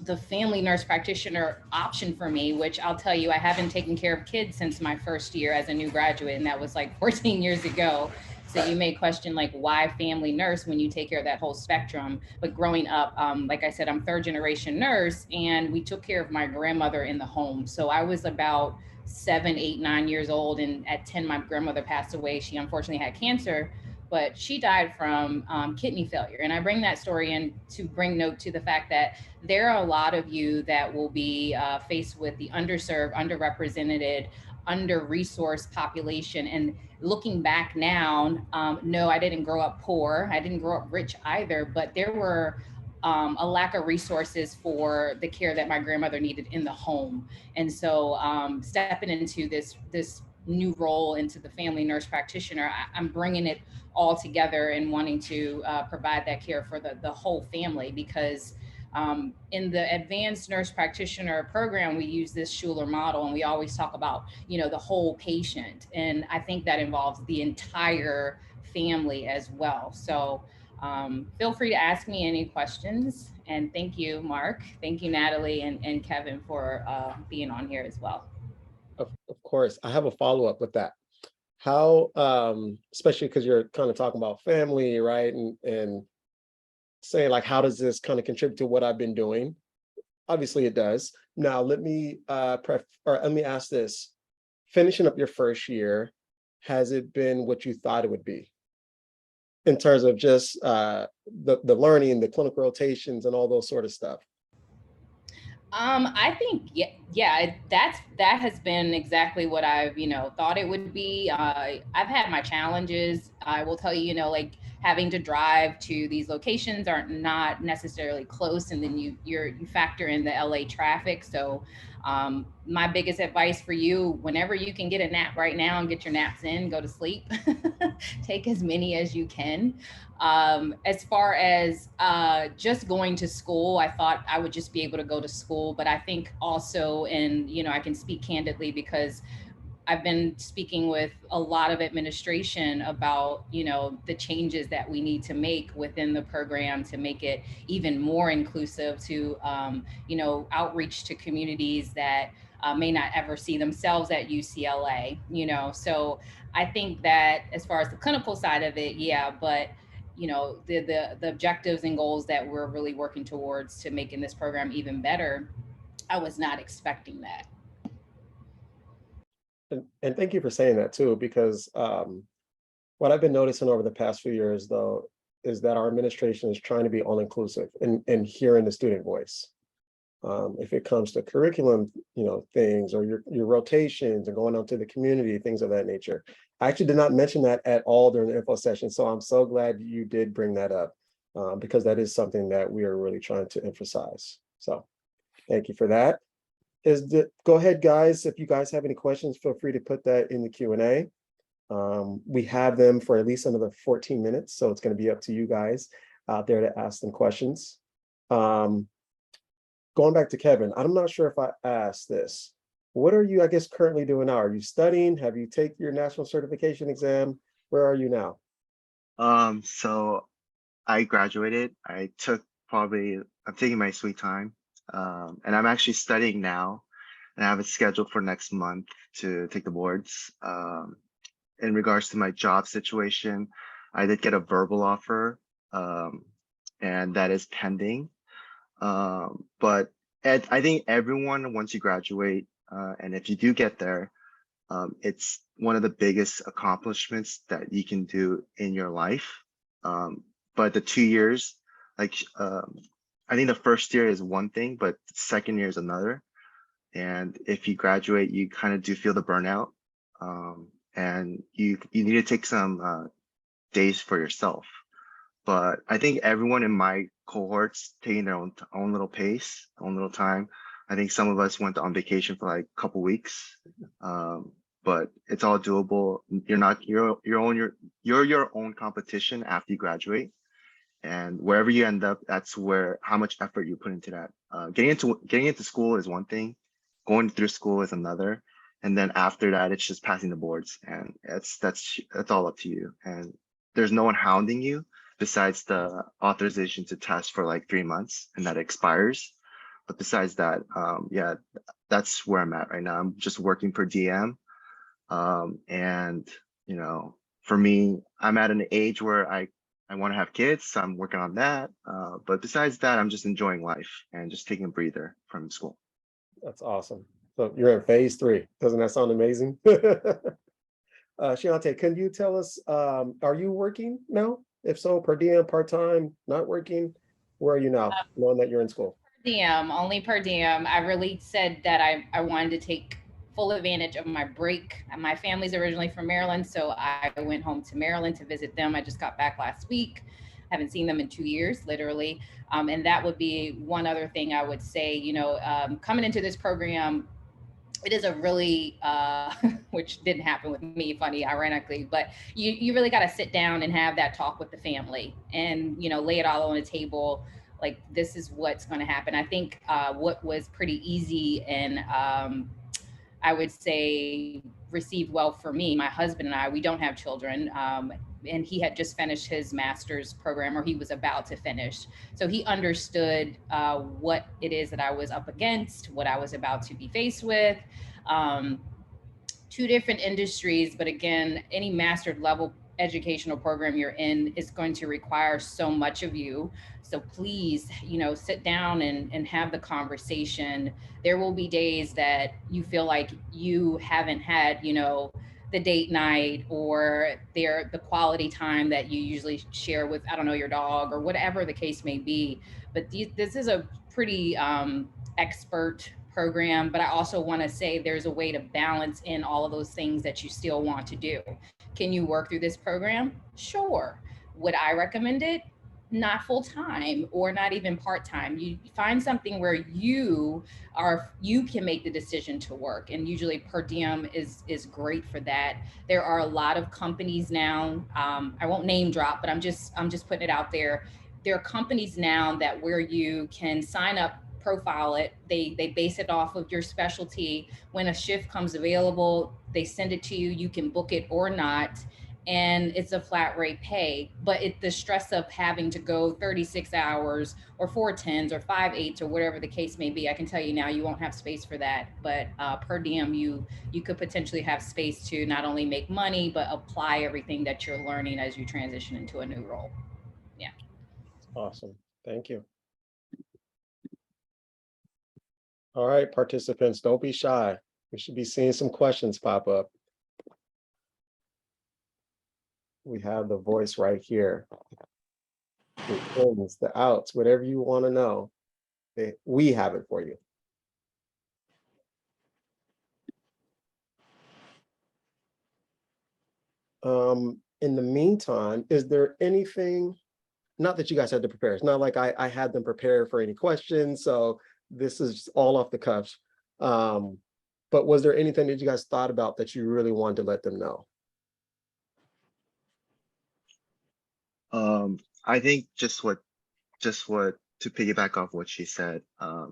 the family nurse practitioner option for me, which I'll tell you, I haven't taken care of kids since my first year as a new graduate, and that was like 14 years ago. So you may question like, why family nurse when you take care of that whole spectrum? But growing up, like I said, I'm third generation nurse, and we took care of my grandmother in the home. So I was about 7, 8, 9 years old, and at 10, my grandmother passed away. She unfortunately had cancer, but she died from kidney failure. And I bring that story in to bring note to the fact that there are a lot of you that will be faced with the underserved, underrepresented, under-resourced population. And looking back now, no, I didn't grow up poor. I didn't grow up rich either, but there were a lack of resources for the care that my grandmother needed in the home. And so stepping into this new role into the family nurse practitioner, I'm bringing it all together and wanting to provide that care for the whole family, because In the advanced nurse practitioner program, we use this Schuler model, and we always talk about, the whole patient. And I think that involves the entire family as well. So feel free to ask me any questions. And thank you, Mark. Thank you, Natalie and Kevin, for being on here as well. Of course, I have a follow-up with that. How, especially because you're kind of talking about family, right? And saying like, how does this kind of contribute to what I've been doing? Obviously it does. Now, let me let me ask this. Finishing up your first year, has it been what you thought it would be? In terms of just the learning, the clinical rotations and all those sort of stuff? I think, yeah, that has been exactly what I've, thought it would be. I've had my challenges. I will tell you, like having to drive to these locations are not necessarily close. And then you factor in the LA traffic. So my biggest advice for you, whenever you can get a nap right now and get your naps in, go to sleep, take as many as you can. As far as just going to school, I thought I would just be able to go to school, but I think also, and I can speak candidly because I've been speaking with a lot of administration about, the changes that we need to make within the program to make it even more inclusive, to, outreach to communities that may not ever see themselves at UCLA, So I think that as far as the clinical side of it, yeah, but the objectives and goals that we're really working towards to making this program even better, I was not expecting that. And thank you for saying that too, because what I've been noticing over the past few years, though, is that our administration is trying to be all-inclusive and hearing the student voice. If it comes to curriculum, things, or your rotations and going out to the community, things of that nature. I actually did not mention that at all during the info session, so I'm so glad you did bring that up, because that is something that we are really trying to emphasize. So thank you for that. Go ahead, guys. If you guys have any questions, feel free to put that in the Q&A. We have them for at least another 14 minutes, so it's going to be up to you guys out there to ask them questions. Going back to Kevin, I'm not sure if I asked this. What are you, I guess, currently doing now? Are you studying? Have you taken your national certification exam? Where are you now? So I graduated. I'm taking my sweet time. And I'm actually studying now, and I have it scheduled for next month to take the boards. In regards to my job situation, I did get a verbal offer, and that is pending. But I think everyone, once you graduate, and if you do get there, it's one of the biggest accomplishments that you can do in your life. But the 2 years, I think the first year is one thing, but the second year is another. And if you graduate, you kind of do feel the burnout, and you need to take some days for yourself. But I think everyone in my cohort's taking their own little pace, own little time. I think some of us went on vacation for like a couple weeks, but it's all doable. You're your own competition after you graduate, and wherever you end up, that's how much effort you put into that. Getting into school is one thing, going through school is another, and then after that, it's just passing the boards, and that's all up to you. And there's no one hounding you besides the authorization to test for like 3 months, and that expires. But besides that, yeah, that's where I'm at right now. I'm just working per DM. And, for me, I'm at an age where I want to have kids, so I'm working on that. But besides that, I'm just enjoying life and just taking a breather from school. That's awesome. So you're in phase 3. Doesn't that sound amazing? Shiante, can you tell us, are you working now? If so, per diem, part-time, not working? Where are you now, knowing that you're in school? Only per diem. I really said that I wanted to take full advantage of my break. My family's originally from Maryland, so I went home to Maryland to visit them. I just got back last week. Haven't seen them in 2 years, literally. And that would be one other thing I would say, coming into this program, it is a really, which didn't happen with me, funny, ironically, but you really got to sit down and have that talk with the family and, lay it all on the table. like, this is what's going to happen. I think what was pretty easy and I would say received well for me, my husband and I, we don't have children. And he had just finished his master's program, or he was about to finish. So he understood what it is that I was up against, what I was about to be faced with. Two different industries, but again, any master's level educational program you're in is going to require so much of you. So please, sit down and have the conversation. There will be days that you feel like you haven't had, the date night or the quality time that you usually share with, I don't know, your dog or whatever the case may be. But this is a pretty expert program, but I also want to say there's a way to balance in all of those things that you still want to do. Can you work through this program? Sure. Would I recommend it? Not full time or not even part time. You find something where you can make the decision to work, and usually per diem is great for that. There are a lot of companies now. I won't name drop, but I'm just putting it out there. There are companies now that where you can sign up, profile it. They base it off of your specialty. When a shift comes available, they send it to you. You can book it or not. And it's a flat rate pay, but the stress of having to go 36 hours or 4 10s or 5 8s or whatever the case may be, I can tell you now, you won't have space for that. But per diem, you could potentially have space to not only make money, but apply everything that you're learning as you transition into a new role. Yeah. Awesome. Thank you. All right, participants, don't be shy. We should be seeing some questions pop up. We have the voice right here. The ins, the outs, whatever you want to know, we have it for you. In the meantime, is there anything, not that you guys had to prepare, it's not like I had them prepare for any questions, so this is all off the cuffs. But was there anything that you guys thought about that you really wanted to let them know? I think just what to piggyback off what she said,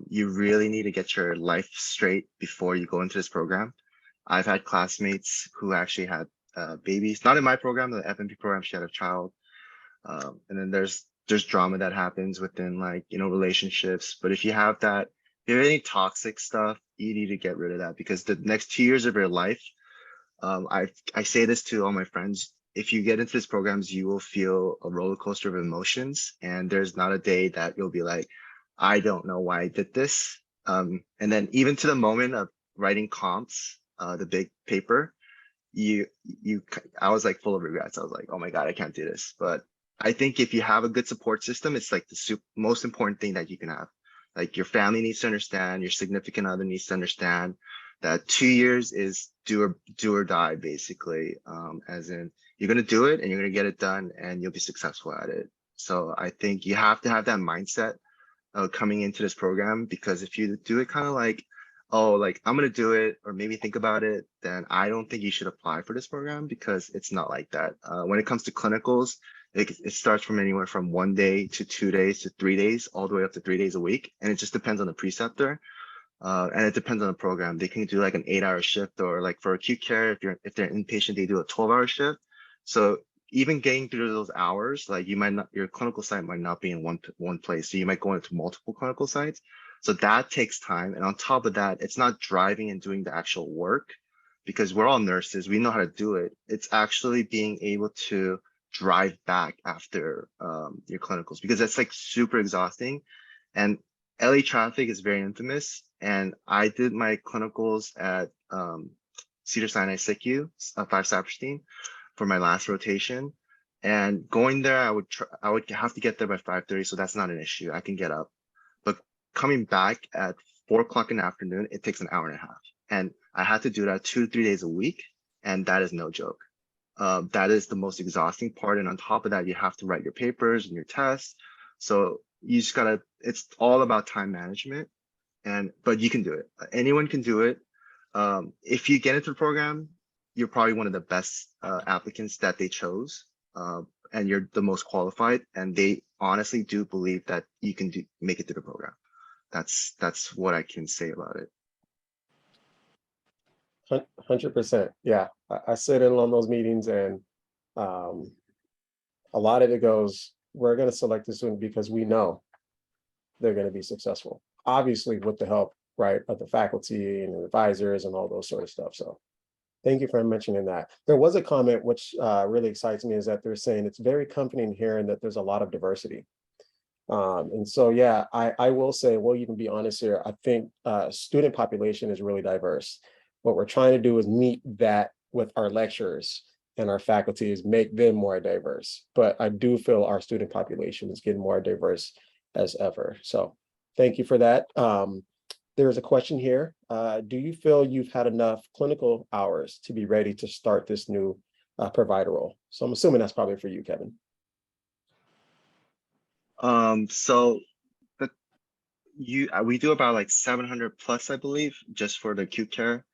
you really need to get your life straight before you go into this program. I've had classmates who actually had babies, not in my program, the FNP program, she had a child. And then there's drama that happens within, like, relationships. But if you have any toxic stuff, you need to get rid of that, because the next 2 years of your life, I say this to all my friends, if you get into these programs, you will feel a roller coaster of emotions, and there's not a day that you'll be like, I don't know why I did this. And then even to the moment of writing comps, the big paper, I was like full of regrets. I was like, oh my God, I can't do this. But I think if you have a good support system, it's like the most important thing that you can have. Like, your family needs to understand, your significant other needs to understand that 2 years is do or die, basically. As in, you're going to do it and you're going to get it done and you'll be successful at it. So I think you have to have that mindset coming into this program, because if you do it kind of like, oh, like, I'm going to do it, or maybe think about it, then I don't think you should apply for this program, because it's not like that. When it comes to clinicals, it starts from anywhere from 1 day to 2 days to 3 days, all the way up to 3 days a week. And it just depends on the preceptor. And it depends on the program. They can do like an 8-hour shift, or like for acute care, if they're inpatient, they do a 12-hour shift. So even getting through those hours, like, your clinical site might not be in one place. So you might go into multiple clinical sites. So that takes time. And on top of that, it's not driving and doing the actual work, because we're all nurses. We know how to do it. It's actually being able to drive back after your clinicals, because that's like super exhausting. And LA traffic is very infamous. And I did my clinicals at Cedars-Sinai SICU, 5-Saperstein, for my last rotation. And going there, I would have to get there by 5:30, so that's not an issue. I can get up. But coming back at 4 o'clock in the afternoon, it takes an hour and a half. And I had to do that 2 to 3 days a week. And that is no joke. That is the most exhausting part. And on top of that, you have to write your papers and your tests. So you just it's all about time management. But you can do it. Anyone can do it. If you get into the program, you're probably one of the best applicants that they chose. and you're the most qualified, and they honestly do believe that you can make it through the program. That's what I can say about it. 100%. Yeah, I sit in on those meetings, and a lot of it goes, we're going to select the student because we know they're going to be successful. Obviously, with the help, right, of the faculty and the advisors and all those sort of stuff. So thank you for mentioning that. There was a comment which really excites me, is that they're saying it's very comforting hearing that there's a lot of diversity. And so, yeah, I will say, we'll even be honest here, I think student population is really diverse. What we're trying to do is meet that with our lecturers and our faculties, make them more diverse. But I do feel our student population is getting more diverse as ever. So thank you for that. There's a question here. Do you feel you've had enough clinical hours to be ready to start this new provider role? So I'm assuming that's probably for you, Kevin. So we do about like 700 plus, I believe, just for the acute care.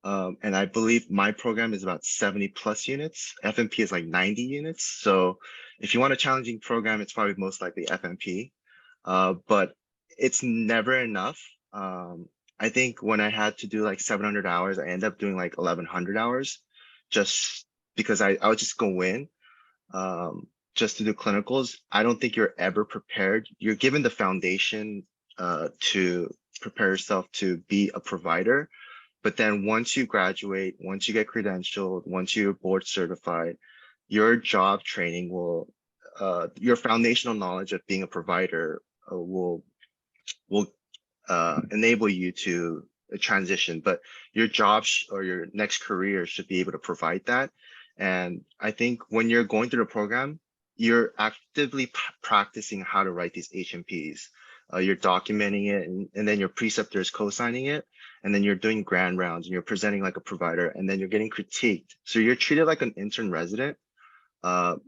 And I believe my program is about 70 plus units. FNP is like 90 units. So if you want a challenging program, it's probably most likely FNP. But it's never enough. I think when I had to do like 700 hours, I ended up doing like 1100 hours just because I would just go in just to do clinicals. I don't think you're ever prepared. You're given the foundation to prepare yourself to be a provider. But then once you graduate, once you get credentialed, once you're board certified, your job training will, your foundational knowledge of being a provider will enable you to transition. But your job or your next career should be able to provide that. And I think when you're going through the program, you're actively practicing how to write these HMPs. You're documenting it, and then your preceptor is co-signing it. And then you're doing grand rounds and you're presenting like a provider, and then you're getting critiqued. So you're treated like an intern resident, but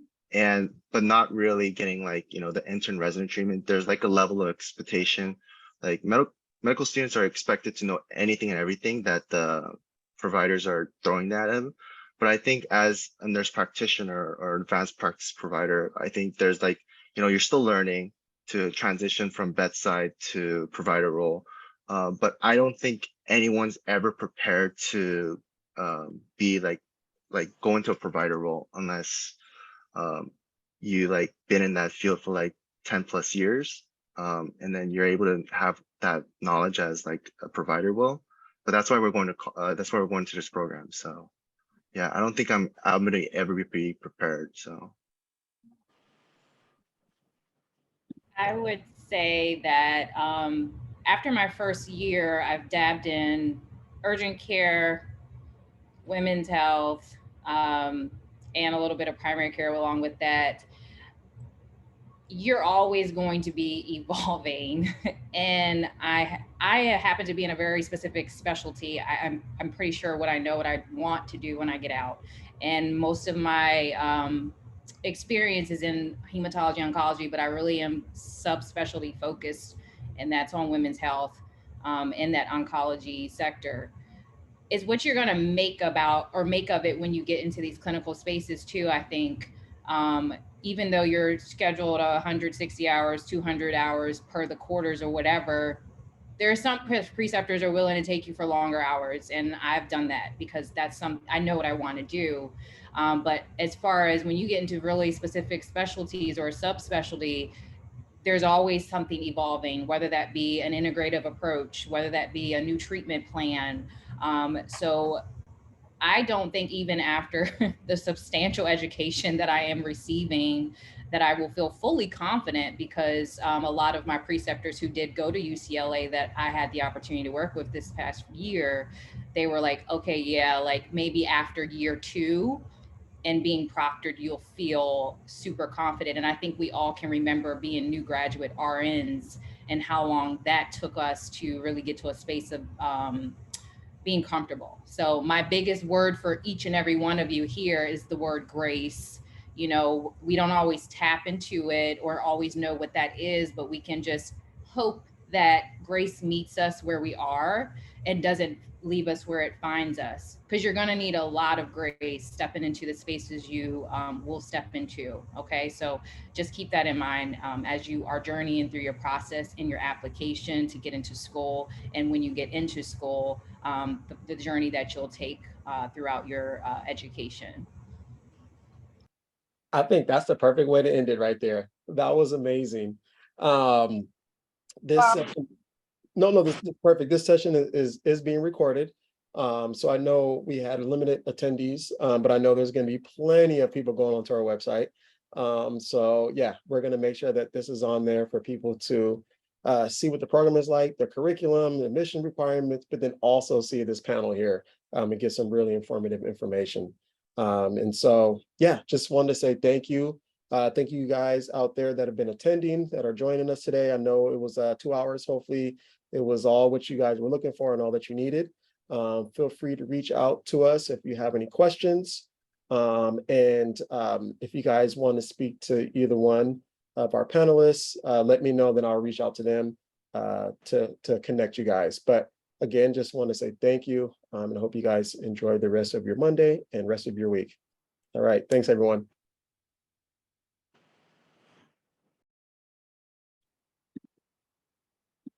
not really getting like, the intern resident treatment. There's like a level of expectation. Like medical students are expected to know anything and everything that the providers are throwing at them. But I think as a nurse practitioner or advanced practice provider, I think there's like, you're still learning to transition from bedside to provider role. But I don't think anyone's ever prepared to be like go into a provider role unless you like been in that field for like 10 plus years. And then you're able to have that knowledge as like a provider will. But that's why we're going to this program. So yeah, I don't think I'm going to ever be prepared. So I would say that after my first year, I've dabbed in urgent care, women's health, and a little bit of primary care along with that. You're always going to be evolving. And I happen to be in a very specific specialty. I'm pretty sure what I know what I want to do when I get out. And most of my experience is in hematology oncology, but I really am subspecialty focused, and that's on women's health in that oncology sector. Is what you're going to make of it when you get into these clinical spaces too. I think even though you're scheduled 160 hours, 200 hours per the quarters or whatever, there are some preceptors are willing to take you for longer hours. And I've done that because I know what I want to do. But as far as when you get into really specific specialties or subspecialty, there's always something evolving, whether that be an integrative approach, whether that be a new treatment plan. So I don't think even after the substantial education that I am receiving that I will feel fully confident, because a lot of my preceptors who did go to UCLA that I had the opportunity to work with this past year, they were like, okay, yeah, like maybe after year 2 and being proctored, you'll feel super confident. And I think we all can remember being new graduate RNs and how long that took us to really get to a space of being comfortable. So my biggest word for each and every one of you here is the word grace. We don't always tap into it or always know what that is, but we can just hope that grace meets us where we are and doesn't leave us where it finds us, because you're going to need a lot of grace stepping into the spaces you will step into. Okay, so just keep that in mind as you are journeying through your process in your application to get into school, and when you get into school, the journey that you'll take throughout your education. I think that's the perfect way to end it right there. That was amazing. This session, no, this is perfect. This session is being recorded. So I know we had limited attendees, but I know there's going to be plenty of people going onto our website. So yeah, we're going to make sure that this is on there for people to see what the program is like, the curriculum, the admission requirements, but then also see this panel here and get some really informative information. And so, yeah, just wanted to say thank you. Thank you guys out there that have been attending, that are joining us today. I know it was 2 hours. Hopefully it was all what you guys were looking for and all that you needed. Feel free to reach out to us if you have any questions. If you guys want to speak to either one of our panelists, let me know, then I'll reach out to them to connect you guys. But again, just want to say thank you, and I hope you guys enjoy the rest of your Monday and rest of your week. All right, thanks everyone.